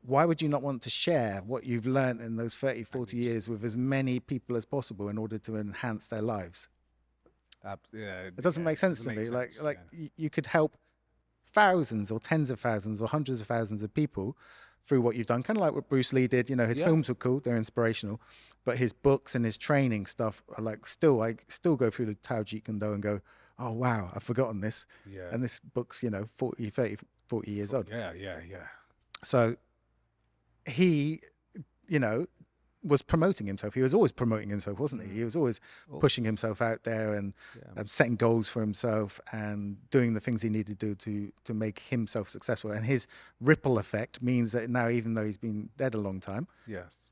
why would you not want to share what you've learned in those 30, 40 years with as many people as possible in order to enhance their lives? It doesn't make sense to me. You could help thousands or tens of thousands or hundreds of thousands of people through what you've done, kind of like what Bruce Lee did. His films were cool, they're inspirational, but his books and his training stuff are like, I still go through the Tao Jeet Kune Do and go, oh wow, I've forgotten this. And this book's 40 years old. So he was promoting himself. He was always promoting himself, wasn't he? He was always pushing himself out there and setting goals for himself and doing the things he needed to do to make himself successful. And his ripple effect means that now, even though he's been dead a long time,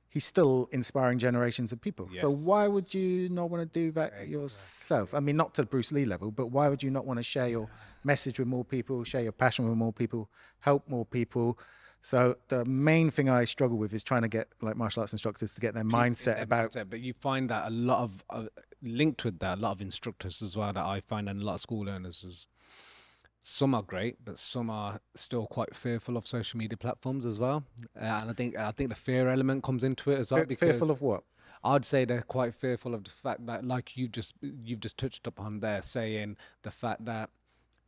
he's still inspiring generations of people. So why would you not want to do that yourself? I mean, not to the Bruce Lee level, but why would you not want to share your message with more people, share your passion with more people, help more people? So the main thing I struggle with is trying to get like martial arts instructors to get their mindset about. But you find that a lot of linked with that, a lot of instructors as well that I find, and a lot of school owners is. Some are great, but some are still quite fearful of social media platforms as well. And I think the fear element comes into it as well. Because Fearful of what? I'd say they're quite fearful of the fact that, like you've just touched upon there, saying the fact that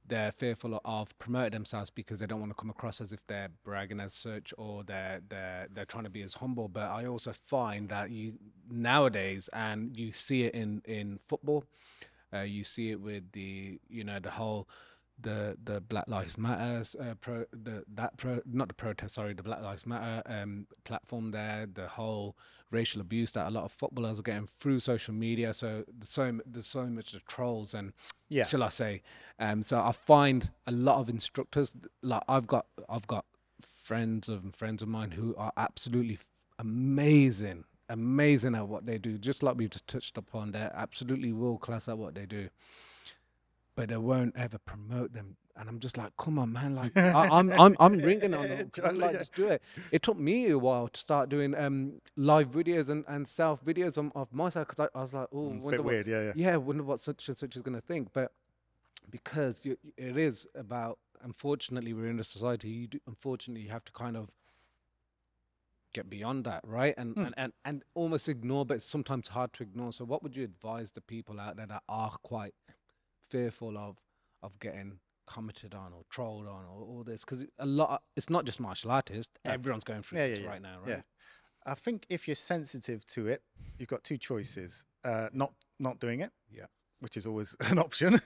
they're fearful of promoting themselves because they don't want to come across as if they're bragging as such, or they're trying to be as humble. But I also find that you nowadays, and you see it in football, you see it with the whole. The Black Lives Matter the Black Lives Matter platform there, the whole racial abuse that a lot of footballers are getting through social media. So there's so much of trolls and shall I say, so I find a lot of instructors, like I've got friends of mine who are absolutely amazing at what they do, just like we've just touched upon. They're absolutely world class at what they do, but they won't ever promote them. And I'm just like, come on, man! Like, I'm ringing on them because I'm like, just do it. It took me a while to start doing live videos and self videos of myself, because I was like, oh, it's a bit weird, wonder what such and such is going to think. But because it is about, unfortunately, we're in a society. Unfortunately, you have to kind of get beyond that, right? And almost ignore, but it's sometimes hard to ignore. So what would you advise the people out there that are quite fearful of getting commented on or trolled on or all this? Because it's not just martial artists, everyone's going through this right now, right? I think if you're sensitive to it, you've got two choices: not doing it, which is always an option,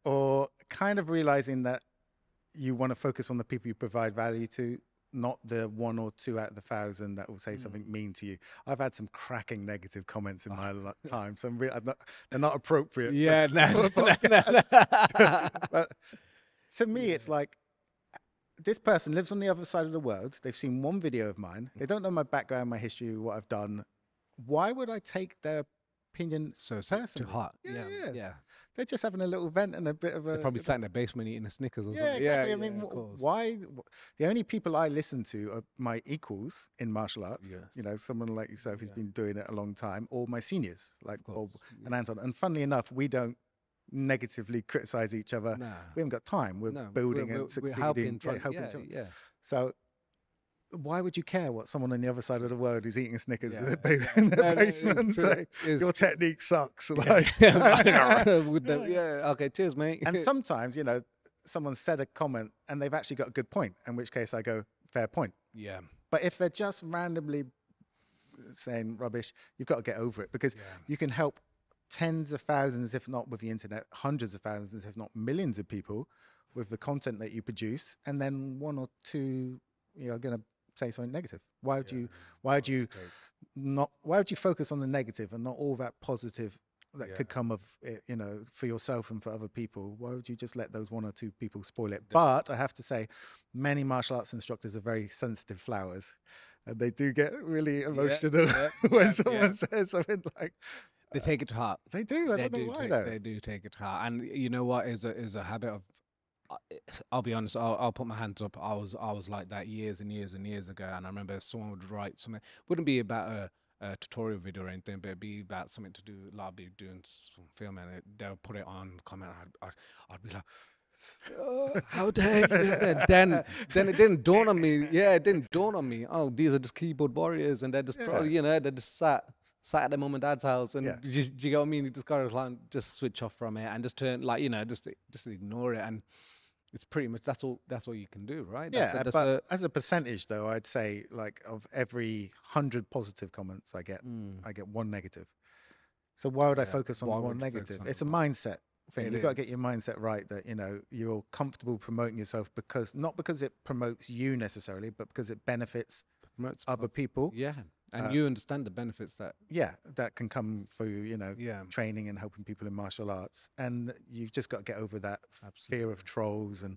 or kind of realizing that you want to focus on the people you provide value to, not the 1 or 2 out of 1,000 that will say something mean to you. I've had some cracking negative comments in my time, so they're not appropriate. Yeah, no. But to me, it's like, this person lives on the other side of the world. They've seen one video of mine. They don't know my background, my history, what I've done. Why would I take their opinion so personally? Too hot. Yeah. They're just having a little vent and a bit of a... They're probably sat in their basement eating a Snickers or something. Exactly. I mean, why? The only people I listen to are my equals in martial arts. Yes. You know, someone like yourself who's been doing it a long time, or my seniors like Bob and Anton. And funnily enough, we don't negatively criticize each other. Nah. We haven't got time. We're building and succeeding. We're helping each other. Yeah. So why would you care what someone on the other side of the world is eating Snickers in their basement? Say, your technique sucks. Like, okay, cheers, mate. And sometimes, someone said a comment and they've actually got a good point, in which case I go, fair point. Yeah. But if they're just randomly saying rubbish, you've got to get over it, because you can help tens of thousands, if not with the internet, hundreds of thousands, if not millions of people with the content that you produce, and then 1 or 2 are going to say something negative. Why would you focus on the negative and not all that positive that could come of it, for yourself and for other people? Why would you just let those 1 or 2 people spoil it? But I have to say, many martial arts instructors are very sensitive flowers, and they do get really emotional when someone says something like. They take it to heart. They do. I don't know why though. They do take it to heart, and you know what is a habit of. I'll be honest. I'll put my hands up. I was like that years and years and years ago, and I remember someone would write something. Wouldn't be about a tutorial video or anything, but it'd be about something to do. Like, I'd be doing some filming, and they'll put it on comment. I'd be like, how dare you? Then it didn't dawn on me. Yeah, it didn't dawn on me. Oh, these are just keyboard warriors, and they're just they're just sat at their mum and dad's house, and do you get what I mean? You just gotta like, just switch off from it and just turn just ignore it, and it's pretty much that's all you can do, right? But as a percentage, though, I'd say like of every 100 positive comments I get 1 negative. So why would I focus on the 1 negative? It's a mindset thing. You've got to get your mindset right, that you're comfortable promoting yourself, not because it promotes you necessarily, but because it benefits other people. Yeah. And you understand the benefits that can come through training and helping people in martial arts, and you've just got to get over that fear of trolls. And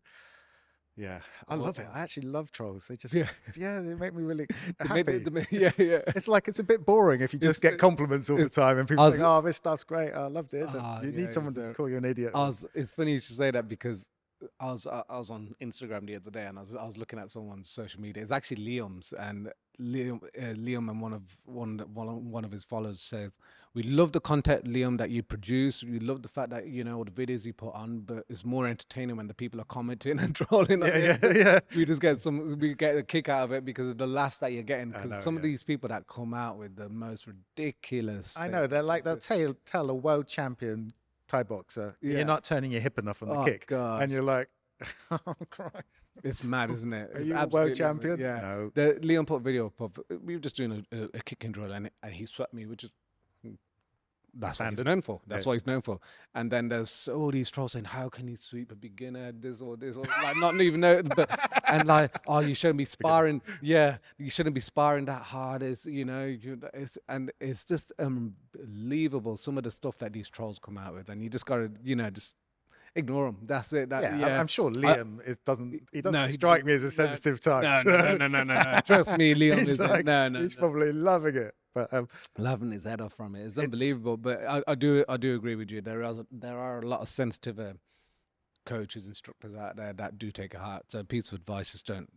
Yeah, I love it. I actually love trolls. They just, Yeah. they make me really Maybe happy. yeah. It's like it's a bit boring if you just get compliments all the time and people think, "Oh, this stuff's great. I loved it." You need someone to call you an idiot. It's funny you should say that because I was on Instagram the other day and I was looking at someone's social media. It's actually Liam's, and Liam and one of his followers says, "We love the content, Liam, that you produce. We love the fact that the videos you put on, but it's more entertaining when the people are commenting and trolling on it. Yeah. We get a kick out of it because of the laughs that you're getting. Because some of these people that come out with the most ridiculous. I know they'll tell a world champion Thai boxer, you're not turning your hip enough on the kick, and you're like, oh Christ, it's mad, isn't it? Are you a world champion? Yeah. No. Leon put a video up of, we were just doing a kicking drill and he swept me, which is that's what he's known for. That's what he's known for. And then there's all these trolls saying, "How can you sweep a beginner? This or like not even know." But and like, "Oh, you shouldn't be sparring." Yeah, you shouldn't be sparring that hard. It's it's just unbelievable some of the stuff that these trolls come out with, and you just gotta just ignore them. That's it. I'm sure Liam doesn't strike me as a sensitive type. No. Trust me, Liam is he's probably loving it. But laughing his head off from it. It's unbelievable. But I do agree with you. There are a lot of sensitive coaches, instructors out there that do take a heart. So a piece of advice, just don't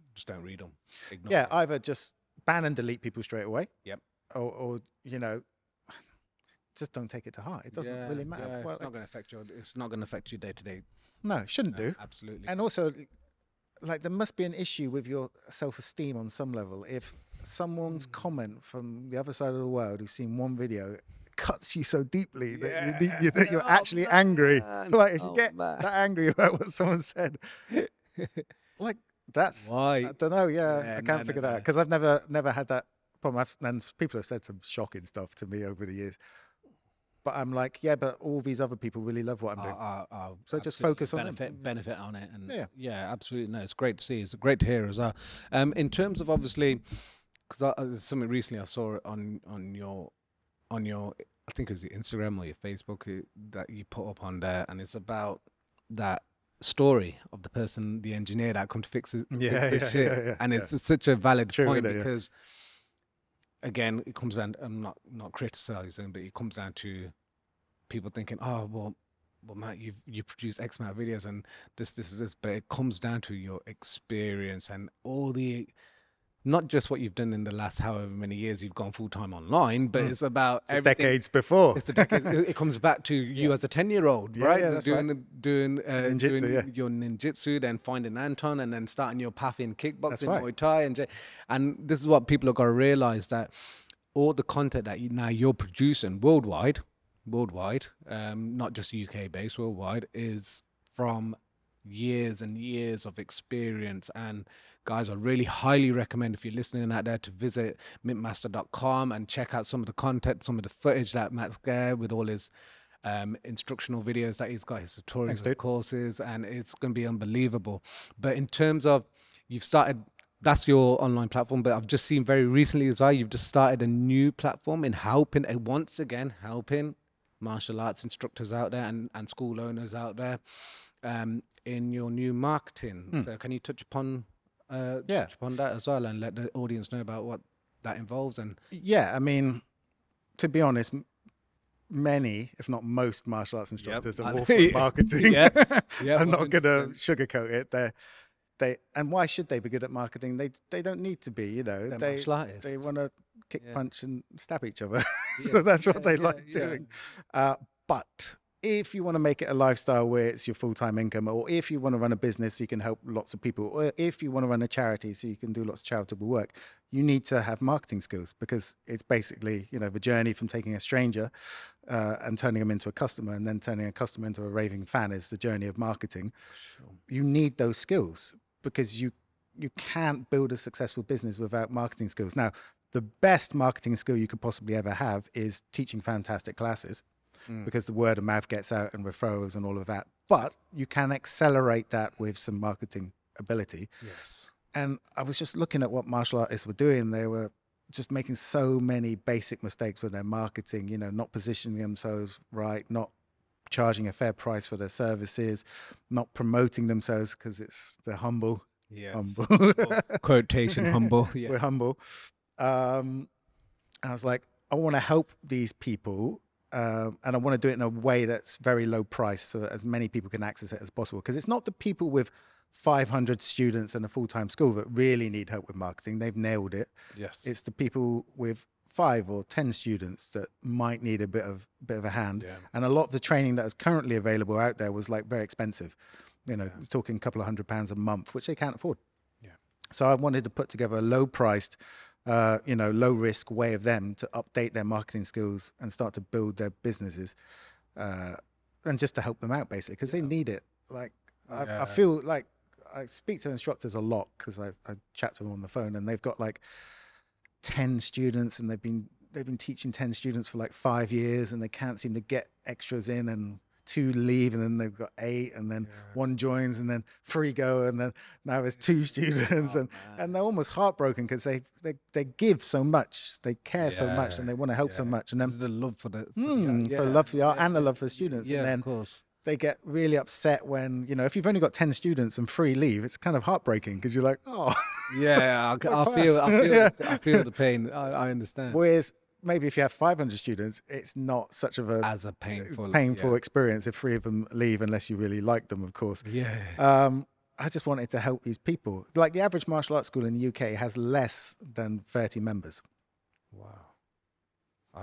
read them. Ignore them. Either just ban and delete people straight away. Yep. Or just don't take it to heart. It doesn't really matter. Yeah, it's not going to affect you day to day. No, it shouldn't do. Absolutely. And also, like, there must be an issue with your self-esteem on some level. If someone's comment from the other side of the world who's seen one video cuts you so deeply that you're actually angry. Like, if you get that angry about what someone said, like, that's why. I don't know. I can't figure that out because I've never had that problem. And people have said some shocking stuff to me over the years. But I'm like, but all these other people really love what I'm doing. So just focus on benefit on it. And yeah, absolutely. No, it's great to see. It's great to hear as well. In terms of obviously, because something recently I saw it on your, I think it was your Instagram or your Facebook that you put up on there, and it's about that story of the person, the engineer that come to fix this shit. And it's such a valid point because. Again, it comes down. I'm not criticizing, but it comes down to people thinking, "Oh, well, Matt, you produce X amount of videos, and this is this." But it comes down to your experience and all the, not just what you've done in the last however many years you've gone full time online, but it's about decades before. It's a decade. It comes back to you as a 10-year-old, right? Yeah, that's doing ninjutsu, your ninjutsu, then finding Anton, and then starting your path in kickboxing, Muay Thai, and this is what people have got to realize, that all the content that you're producing worldwide, not just UK based, worldwide, is from years and years of experience. And guys, I really highly recommend, if you're listening out there, to visit mintmaster.com and check out some of the content, some of the footage that Matt's got with all his instructional videos that he's got, his tutorials and courses, and it's going to be unbelievable. But in terms of, you've started, that's your online platform, but I've just seen very recently as well, you've just started a new platform in helping martial arts instructors out there and school owners out there in your new marketing. So can you touch upon that as well and let the audience know about what that involves? And I mean, to be honest, many, if not most, martial arts instructors are awful at marketing. I'm not going to sugarcoat it. And why should they be good at marketing? They don't need to be. They want to kick, punch, and stab each other. So that's what they like doing. But if you want to make it a lifestyle where it's your full-time income, or if you want to run a business so you can help lots of people, or if you want to run a charity so you can do lots of charitable work, you need to have marketing skills, because it's basically, the journey from taking a stranger and turning them into a customer, and then turning a customer into a raving fan is the journey of marketing. Sure. You need those skills, because you can't build a successful business without marketing skills. Now, the best marketing skill you could possibly ever have is teaching fantastic classes, because the word of mouth gets out and referrals and all of that. But you can accelerate that with some marketing ability. Yes. And I was just looking at what martial artists were doing. They were just making so many basic mistakes with their marketing, not positioning themselves right, not charging a fair price for their services, not promoting themselves because they're humble, Yes. Humble. Quotation humble. Yeah. We're humble. I was like, I want to help these people, and I want to do it in a way that's very low price, so that as many people can access it as possible. Because it's not the people with 500 students and a full-time school that really need help with marketing. They've nailed it. Yes. It's the people with 5 or 10 students that might need a bit of a hand. Yeah. And a lot of the training that is currently available out there was like very expensive. You know, talking a couple of £100 a month, which they can't afford. Yeah. So I wanted to put together a low-priced, low risk way of them to update their marketing skills and start to build their businesses, and just to help them out basically, because they need it. Like I feel like I speak to instructors a lot because I chat to them on the phone, and they've got like 10 students and they've been teaching 10 students for like 5 years, and they can't seem to get extras in, and 2 leave, and then they've got 8, and then 1 joins, and then 3 go, and then now there's 2 students, and they're almost heartbroken because they give so much, they care so much, and they want to help so much, and then the love for the for love for the art and the love for the students, yeah, and then of course. they get really upset when, you know, if you've only got 10 students and 3 leave, it's kind of heartbreaking because you're like, oh, yeah, I feel the pain. I understand. Whereas maybe if you have 500 students, it's not such of a painful experience if 3 of them leave, unless you really like them, of course. Yeah. I just wanted to help these people. Like the average martial arts school in the UK has less than 30 members. Wow.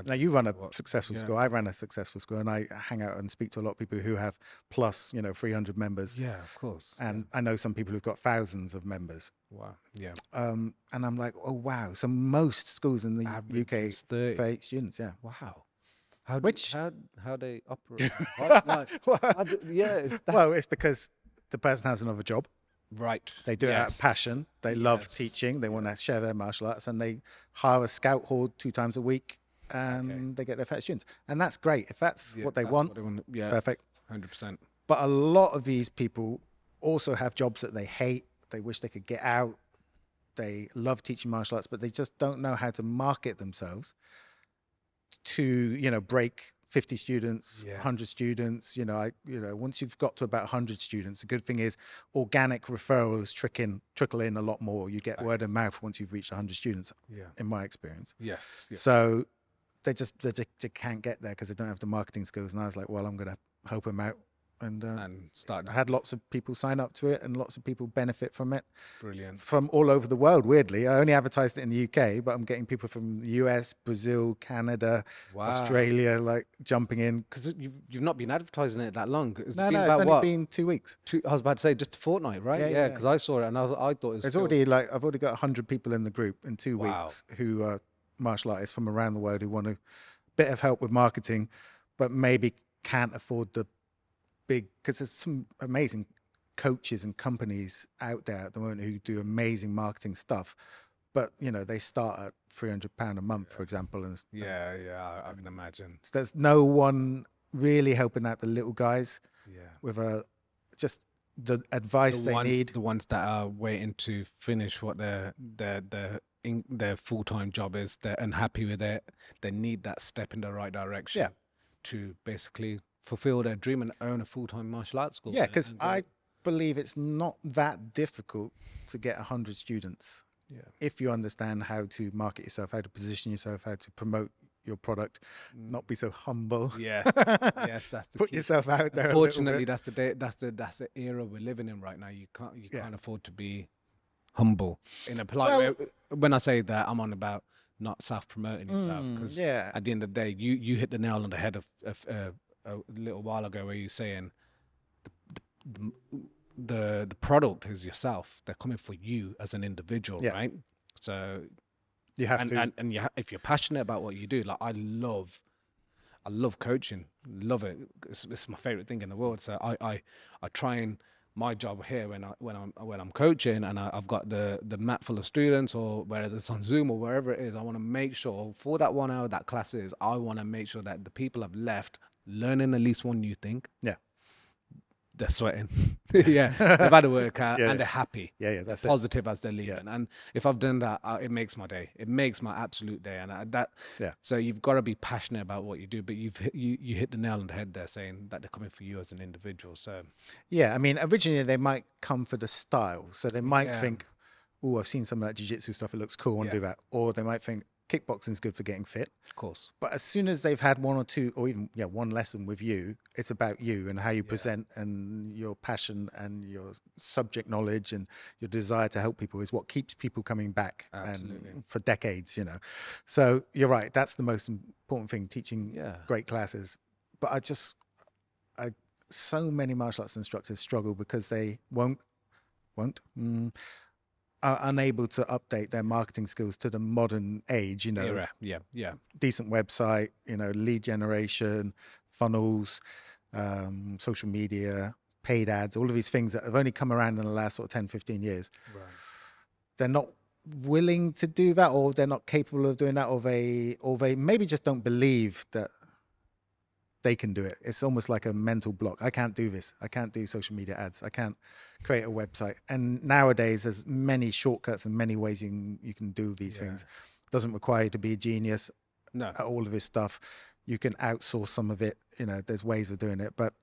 Now you run a successful school. I ran a successful school, and I hang out and speak to a lot of people who have plus, 300 members. Yeah, of course. And I know some people who've got thousands of members. Wow. Yeah. And I'm like, oh wow. So most schools in the Average UK is 30. 38 students. Yeah. Wow. How they operate? Well, it's because the person has another job. Right. They do it out of passion. They love teaching. They want to share their martial arts, and they hire a scout horde 2 times a week, and they get their 30 students. And that's great. If that's what they want, perfect. 100%. But a lot of these people also have jobs that they hate. They wish they could get out. They love teaching martial arts, but they just don't know how to market themselves to, break 50 students, 100 students. Once you've got to about 100 students, the good thing is organic referrals trickle in a lot more. You get word of mouth once you've reached 100 students, in my experience. Yes. So they can't get there because they don't have the marketing skills. And I was like, well, I'm going to help them out. And I had lots of people sign up to it, and lots of people benefit from it. Brilliant. From all over the world, weirdly. I only advertised it in the UK, but I'm getting people from the US, Brazil, Canada, Australia, like jumping in. Because you've not been advertising it that long. It's only been 2 weeks. I was about to say just a fortnight, right? Yeah, because I saw it, and I thought it was I've already got 100 people in the group in 2 weeks who are martial artists from around the world who want a bit of help with marketing, but maybe can't afford the big, because there's some amazing coaches and companies out there at the moment who do amazing marketing stuff, but they start at £300 a month, for example. And I can imagine. So there's no one really helping out the little guys with just the advice they need. The ones that are waiting to finish what their full-time job is, they're unhappy with it. They need that step in the right direction to basically fulfill their dream and own a full-time martial arts school. Yeah, because I believe it's not that difficult to get 100 students if you understand how to market yourself, how to position yourself, how to promote your product, not be so humble. Yes, that's the Put yourself out there. Unfortunately, that's the era we're living in right now. You can't afford to be humble in a polite way. When I say that, I'm on about not self-promoting yourself, because at the end of the day, you hit the nail on the head of a little while ago, where you're saying the product is yourself. They're coming for you as an individual, right? So you have to, and if you're passionate about what you do, like I love coaching, love it. It's my favorite thing in the world. So I try, and my job here when I'm coaching, and I've got the mat full of students, or whether it's on Zoom or wherever it is, I want to make sure for that 1 hour that class is, I want to make sure that the people have left learning at least one new thing. they're sweating. Yeah, they've had a workout Yeah. and they're happy. Yeah, that's it. Positive as they're leaving. And if I've done that, it makes my day. It makes my absolute day. And so you've got to be passionate about what you do. But you hit the nail on the head there, saying that they're coming for you as an individual. So yeah, I mean, originally they might come for the style. So they might think, oh, I've seen some of that jiu-jitsu stuff. It looks cool. I want to do that. Or they might think kickboxing is good for getting fit. Of course. But as soon as they've had one or two, or even one lesson with you, it's about you and how you present, and your passion and your subject knowledge and your desire to help people is what keeps people coming back and for decades, you know. So you're right. That's the most important thing, teaching great classes. But so many martial arts instructors struggle because they are unable to update their marketing skills to the modern age, you know. Era. Yeah. Decent website, you know, lead generation, funnels, social media, paid ads, all of these things that have only come around in the last sort of 10, 15 years. Right. They're not willing to do that, or they're not capable of doing that, or they maybe just don't believe that they can do it. It's almost like a mental block. I can't do this. I can't do social media ads. I can't create a website. And nowadays, there's many shortcuts and many ways you can do these things. It doesn't require you to be a genius at all of this stuff. You can outsource some of it. You know, there's ways of doing it, but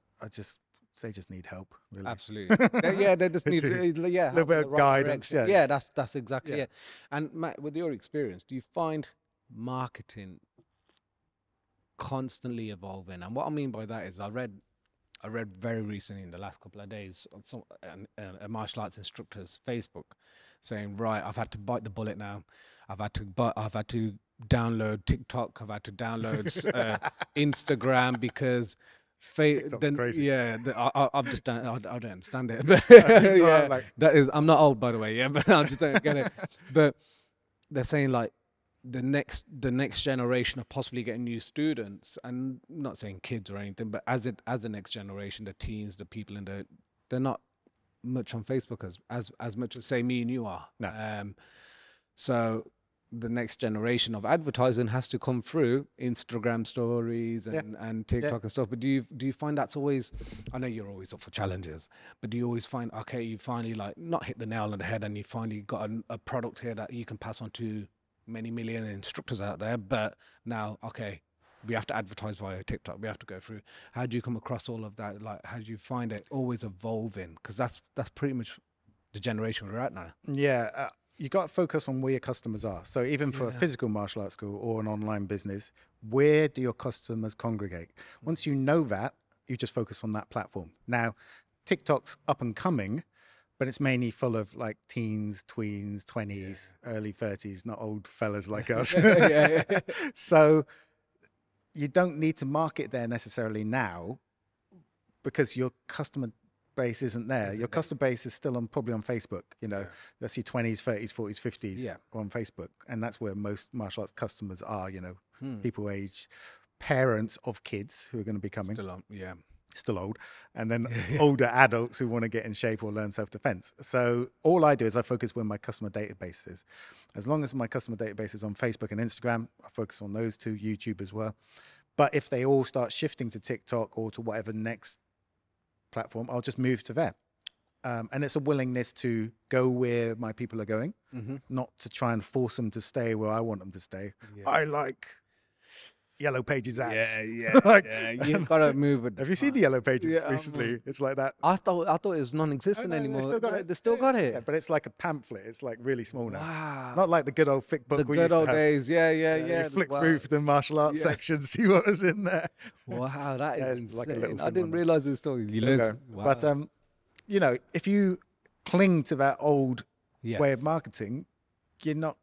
they just need help, really. Absolutely. They just need a little bit of guidance. Direction. Yeah, that's exactly it. And Matt, with your experience, do you find marketing constantly evolving? And what I mean by that is I read very recently in the last couple of days on a martial arts instructor's Facebook saying, right, I've had to bite the bullet now. I've had to download TikTok. I've had to download Instagram because crazy. I've just done. I don't understand it. But I'm not old, by the way. Yeah, but I just don't get it. But they're saying like the next generation are possibly getting new students, and I'm not saying kids or anything, but as the next generation, the teens, the people they're not much on Facebook as much as say me and you are. No. So the next generation of advertising has to come through Instagram stories and TikTok and stuff. But do you find that's always, I know you're always up for challenges, but do you always find, okay, you finally like not hit the nail on the head and you finally got a product here that you can pass on to many million instructors out there, but now, okay, we have to advertise via TikTok, we have to go through. How do you come across all of that? Like, how do you find it always evolving? Because that's pretty much the generation we're at now. Yeah. You got to focus on where your customers are. So even for a physical martial arts school or an online business, where do your customers congregate? Once you know that, you just focus on that platform. Now, TikTok's up and coming, but it's mainly full of like teens, tweens, 20s, early 30s, not old fellas like us. So you don't need to market there necessarily now because your customer base isn't there. Your customer base is still probably on Facebook. You know, that's your 20s, 30s, 40s, 50s on Facebook. And that's where most martial arts customers are, you know, people age, parents of kids who are going to be coming. Still old. And then older adults who want to get in shape or learn self-defense. So all I do is I focus where my customer database is. As long as my customer database is on Facebook and Instagram, I focus on those two, YouTube as well. But if they all start shifting to TikTok or to whatever next platform, I'll just move to there. And it's a willingness to go where my people are going, not to try and force them to stay where I want them to stay. I like Yellow Pages ads. You've got to move with Have you seen the Yellow Pages recently? It's like that. I thought it was non-existent anymore. They still got it. They still got it. Yeah, but it's like a pamphlet. It's like really small now. Wow. Not like the good old thick book the we good used to old have. days. Yeah. You flick through the martial arts section, see what was in there. Wow, that is insane. Like a little I didn't realize this story. Wow. But you know, if you cling to that old way of marketing, you're not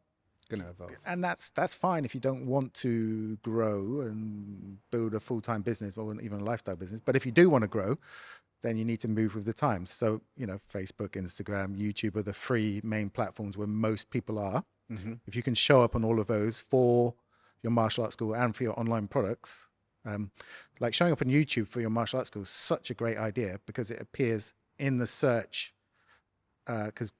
gonna evolve. And that's fine if you don't want to grow and build a full-time business or even a lifestyle business. But if you do want to grow, then you need to move with the times. So, you know, Facebook, Instagram, YouTube are the three main platforms where most people are. If you can show up on all of those for your martial arts school and for your online products, like showing up on YouTube for your martial arts school is such a great idea because it appears in the search, because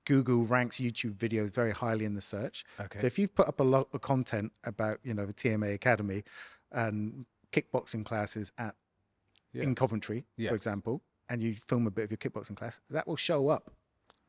Google ranks YouTube videos very highly in the search. So if you've put up a lot of content about, you know, the TMA Academy and kickboxing classes in Coventry, for example, and you film a bit of your kickboxing class, that will show up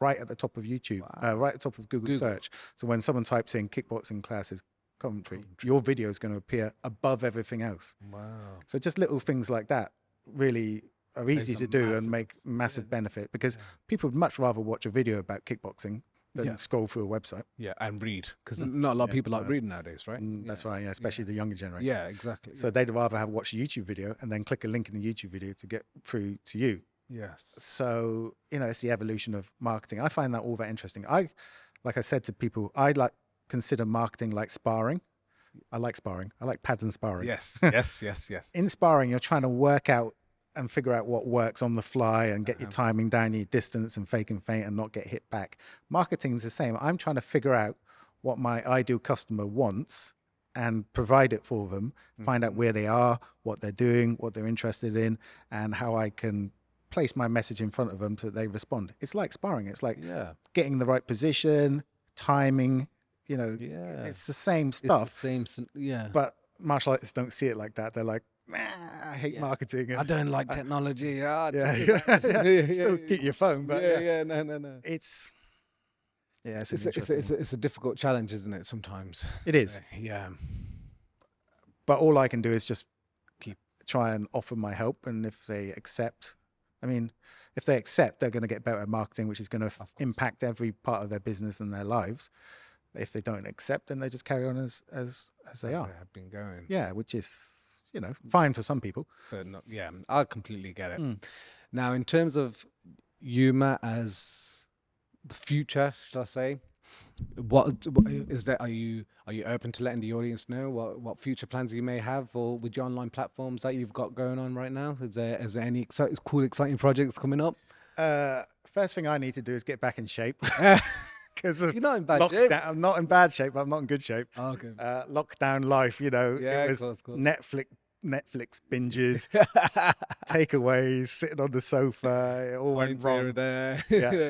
right at the top of YouTube, right at the top of Google search. So when someone types in kickboxing classes commentary, your video is going to appear above everything else. Wow. So just little things like that really are easy to do and make massive benefit, because people would much rather watch a video about kickboxing than scroll through a website. Yeah, and read, because not a lot of people like reading nowadays, right? That's right, yeah, especially the younger generation. Yeah, exactly. So they'd rather have watched a YouTube video and then click a link in the YouTube video to get through to you. Yes. So, you know, it's the evolution of marketing. I find that all very interesting. Like I said to people, consider marketing like sparring. I like sparring. I like pads and sparring. Yes, yes. In sparring, you're trying to work out and figure out what works on the fly and get your timing down, your distance, and fake and feint and not get hit back. Marketing is the same. I'm trying to figure out what my ideal customer wants and provide it for them, find out where they are, what they're doing, what they're interested in, and how I can place my message in front of them so that they respond. It's like sparring. It's like getting the right position, timing, you know, it's the same stuff. It's the same, But martial artists don't see it like that. They're like, I hate marketing. I don't like technology. Still keep your phone, but no. It's a difficult challenge, isn't it? Sometimes it is. Yeah. But all I can do is just try and offer my help, and if they accept, if they accept, they're going to get better at marketing, which is going to impact every part of their business and their lives. If they don't accept, then they just carry on as they are. They have been going. Yeah, which is, you know, fine for some people. But not, I completely get it. Now, in terms of you, Matt, as the future, shall I say, what is that? Are you open to letting the audience know what future plans you may have, or with your online platforms that you've got going on right now? Is there any exciting projects coming up? First thing I need to do is get back in shape. Because you're not in bad shape. I'm not in bad shape, but I'm not in good shape. Oh, okay. Lockdown life, you know, it was cool. Netflix binges, takeaways, sitting on the sofa. It all went wrong.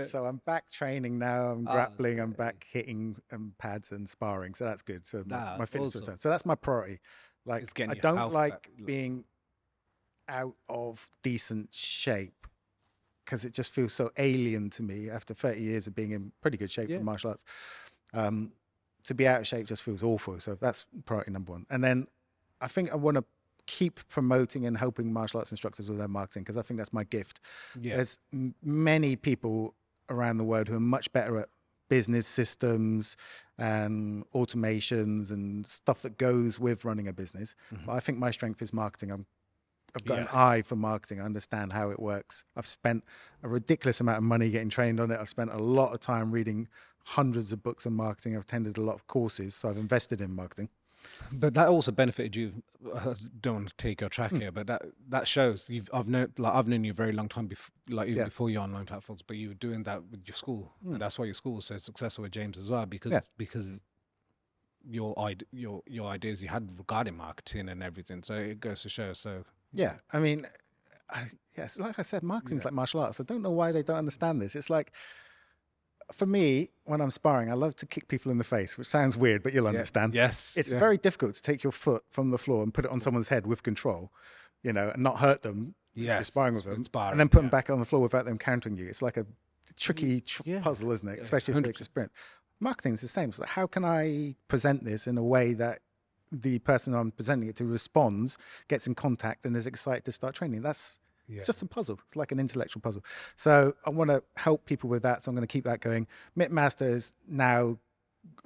So I'm back training now. I'm grappling. I'm back hitting pads and sparring. So that's good. So my fitness return. So that's my priority. Like, I don't like being out of decent shape, because it just feels so alien to me after 30 years of being in pretty good shape for martial arts. To be out of shape just feels awful. So that's priority number one. And then I think I want to keep promoting and helping martial arts instructors with their marketing, because I think that's my gift. There's many people around the world who are much better at business systems and automations and stuff that goes with running a business. But I think my strength is marketing. I've got an eye for marketing. I understand how it works. I've spent a ridiculous amount of money getting trained on it. I've spent a lot of time reading hundreds of books on marketing. I've attended a lot of courses, so I've invested in marketing. But that also benefited you. I don't want to take your track here, but that shows I've known you a very long time before your online platforms. But you were doing that with your school. And that's why your school was so successful with James as well, because of your ideas you had regarding marketing and everything. So it goes to show. So yeah, I mean, yes, like I said, marketing is like martial arts. I don't know why they don't understand this. It's like, for me, when I'm sparring, I love to kick people in the face, which sounds weird, but you'll understand. Yes. It's very difficult to take your foot from the floor and put it on someone's head with control, you know, and not hurt them. You're sparring with them, and then put them back on the floor without them countering you. It's like a tricky puzzle, isn't it? Especially if it's experience. Marketing is the same. So how can I present this in a way that the person I'm presenting it to responds, gets in contact, and is excited to start training? It's just a puzzle. It's like an intellectual puzzle. So I want to help people with that. So I'm going to keep that going. Mitt Master is now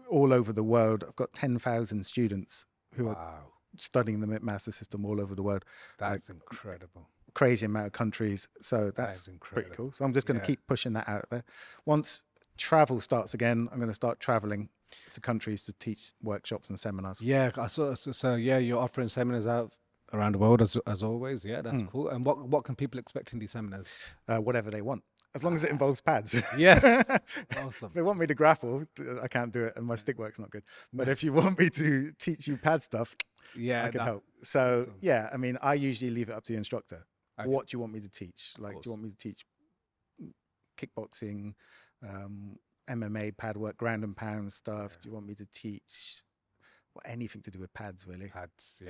all over the world. I've got 10,000 students who are studying the Mitt Master system all over the world. That's incredible. Crazy amount of countries. So that's pretty cool. So I'm just going to keep pushing that out there. Once travel starts again, I'm going to start traveling to countries to teach workshops and seminars. Yeah, I saw. So you're offering seminars out around the world as always. Yeah, that's cool. And what can people expect in these seminars? Whatever they want, as long as it involves pads. Yes. Awesome. If they want me to grapple, I can't do it, and my stick work's not good. But if you want me to teach you pad stuff, I can help. So awesome. Yeah, I mean, I usually leave it up to the instructor. Okay. What do you want me to teach? Like, do you want me to teach kickboxing, MMA, pad work, ground and pound stuff? Yeah. Do you want me to teach anything to do with pads, really? Pads,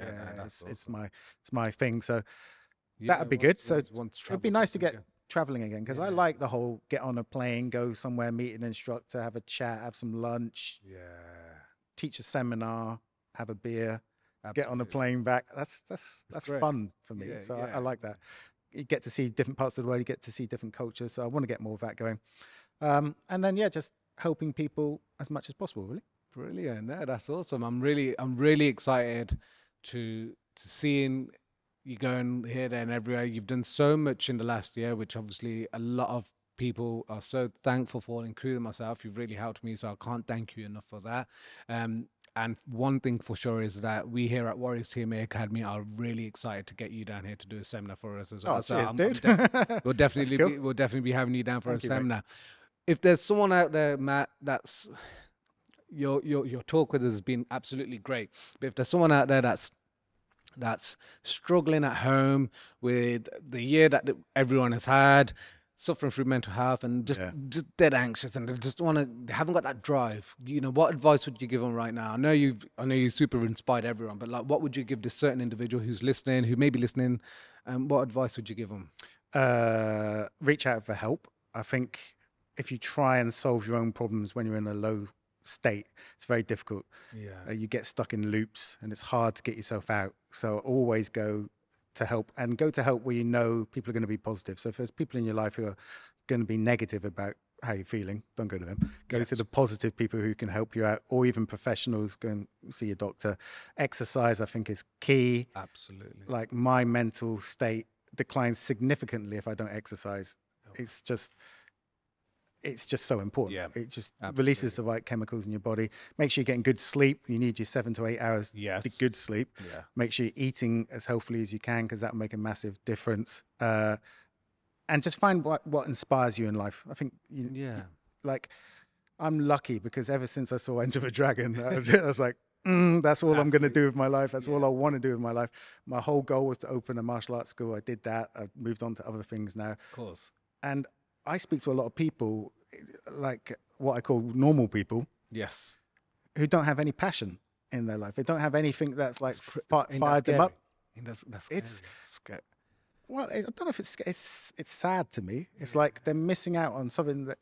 it's my thing. So that would be good. So it'd be nice to get traveling again because I like the whole get on a plane, go somewhere, meet an instructor, have a chat, have some lunch, teach a seminar, have a beer, get on a plane back. That's fun for me. So I like that. You get to see different parts of the world. You get to see different cultures. So I want to get more of that going. And then just helping people as much as possible. Really. Brilliant. No, that's awesome. I'm really excited to seeing you going here, there, and everywhere. You've done so much in the last year, which obviously a lot of people are so thankful for, including myself. You've really helped me, so I can't thank you enough for that. And one thing for sure is that we here at Warriors TMA Academy are really excited to get you down here to do a seminar for us as well. So dude. We'll definitely be having you down for a seminar. If there's someone out there, Matt, that's your talk with us has been absolutely great. But if there's someone out there that's struggling at home with the year that everyone has had, suffering through mental health and just dead anxious, and they haven't got that drive, what advice would you give them right now? I know you super inspired everyone, but like, what would you give this certain individual who's listening, who may be listening, and what advice would you give them? Reach out for help. I think if you try and solve your own problems when you're in a low state, it's very difficult. You get stuck in loops and it's hard to get yourself out. So always go to help, and go to help where you know people are going to be positive. So if there's people in your life who are going to be negative about how you're feeling, don't go to them. Go to the positive people who can help you out, or even professionals. Go and see your doctor. Exercise, I think, is key. Absolutely. Like, my mental state declines significantly if I don't exercise. It's just so important. It just releases the right chemicals in your body. Make sure you're getting good sleep. You need your 7 to 8 hours to good sleep. Make sure you're eating as healthily as you can, because that will make a massive difference. And just find what inspires you in life. I think, like, I'm lucky because ever since I saw Enter the Dragon, I was like, that's all I'm going to do with my life. That's all I want to do with my life. My whole goal was to open a martial arts school. I did that. I've moved on to other things now. Of course. And I speak to a lot of people, like what I call normal people. Yes. Who don't have any passion in their life. They don't have anything that's like fired them up. That's scary. Well, I don't know if it's sad to me. It's like they're missing out on something that,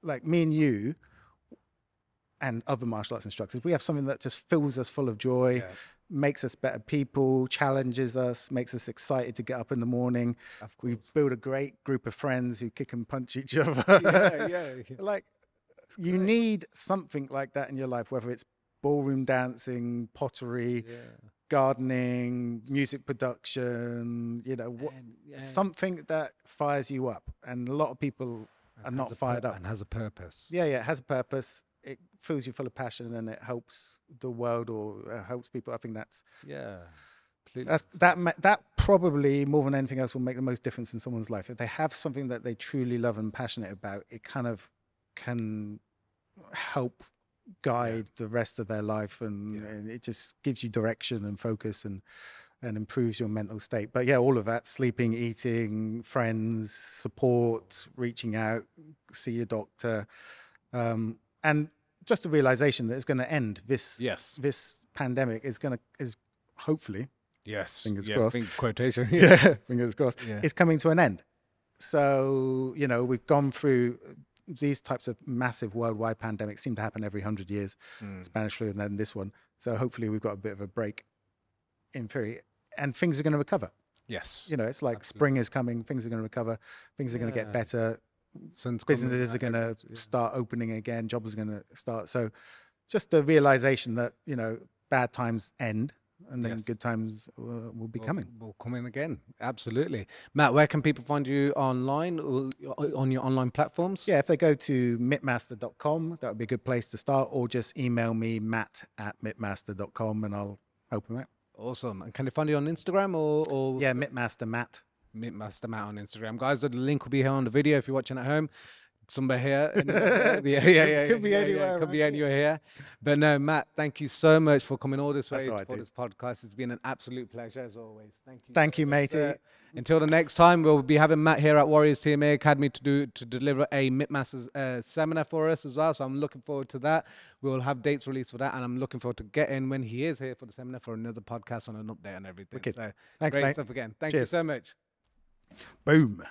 like me and you and other martial arts instructors, we have something that just fills us full of joy, makes us better people, challenges us, makes us excited to get up in the morning. We build a great group of friends who kick and punch each other. Like, you need something like that in your life, whether it's ballroom dancing, pottery, gardening, music production, something that fires you up. And a lot of people are not fired up. And has a purpose. Yeah, it has a purpose. It fills you full of passion, and it helps the world, or helps people. I think that's that probably more than anything else will make the most difference in someone's life. If they have something that they truly love and passionate about, it kind of can help guide the rest of their life, and it just gives you direction and focus, and improves your mental state. But all of that: sleeping, eating, friends, support, reaching out, see your doctor. And just the realization that it's going to end. This pandemic is hopefully, fingers crossed, quotation, fingers crossed, is coming to an end. So we've gone through these types of massive worldwide pandemics. Seem to happen every 100 years. Spanish flu, and then this one. So hopefully we've got a bit of a break in theory, and things are going to recover. Yes, it's like spring is coming. Things are going to recover. Things are going to get better. Businesses are going to start opening again. Jobs are going to start. So just the realization that, bad times end, and then good times will be coming. Will come in again. Absolutely. Matt, where can people find you online, or on your online platforms? If they go to mittmaster.com, that would be a good place to start, or just email me, matt@mittmaster.com, and I'll help them out. Awesome. And can they find you on Instagram or? Yeah, Mittmaster Matt. Mittmaster Matt on Instagram, guys. The link will be here on the video if you're watching at home. Somewhere here. Could be anywhere. Could be anywhere here. But no, Matt, thank you so much for coming all this way for this podcast. It's been an absolute pleasure as always. Thank you. Thank you, matey. Until the next time, we'll be having Matt here at Warriors TMA Academy to deliver a Mittmasters seminar for us as well. So I'm looking forward to that. We'll have dates released for that, and I'm looking forward to getting when he is here for the seminar for another podcast on an update and everything. Wicked. So thanks, great mate. stuff again. Thank Cheers. you so much. Boom.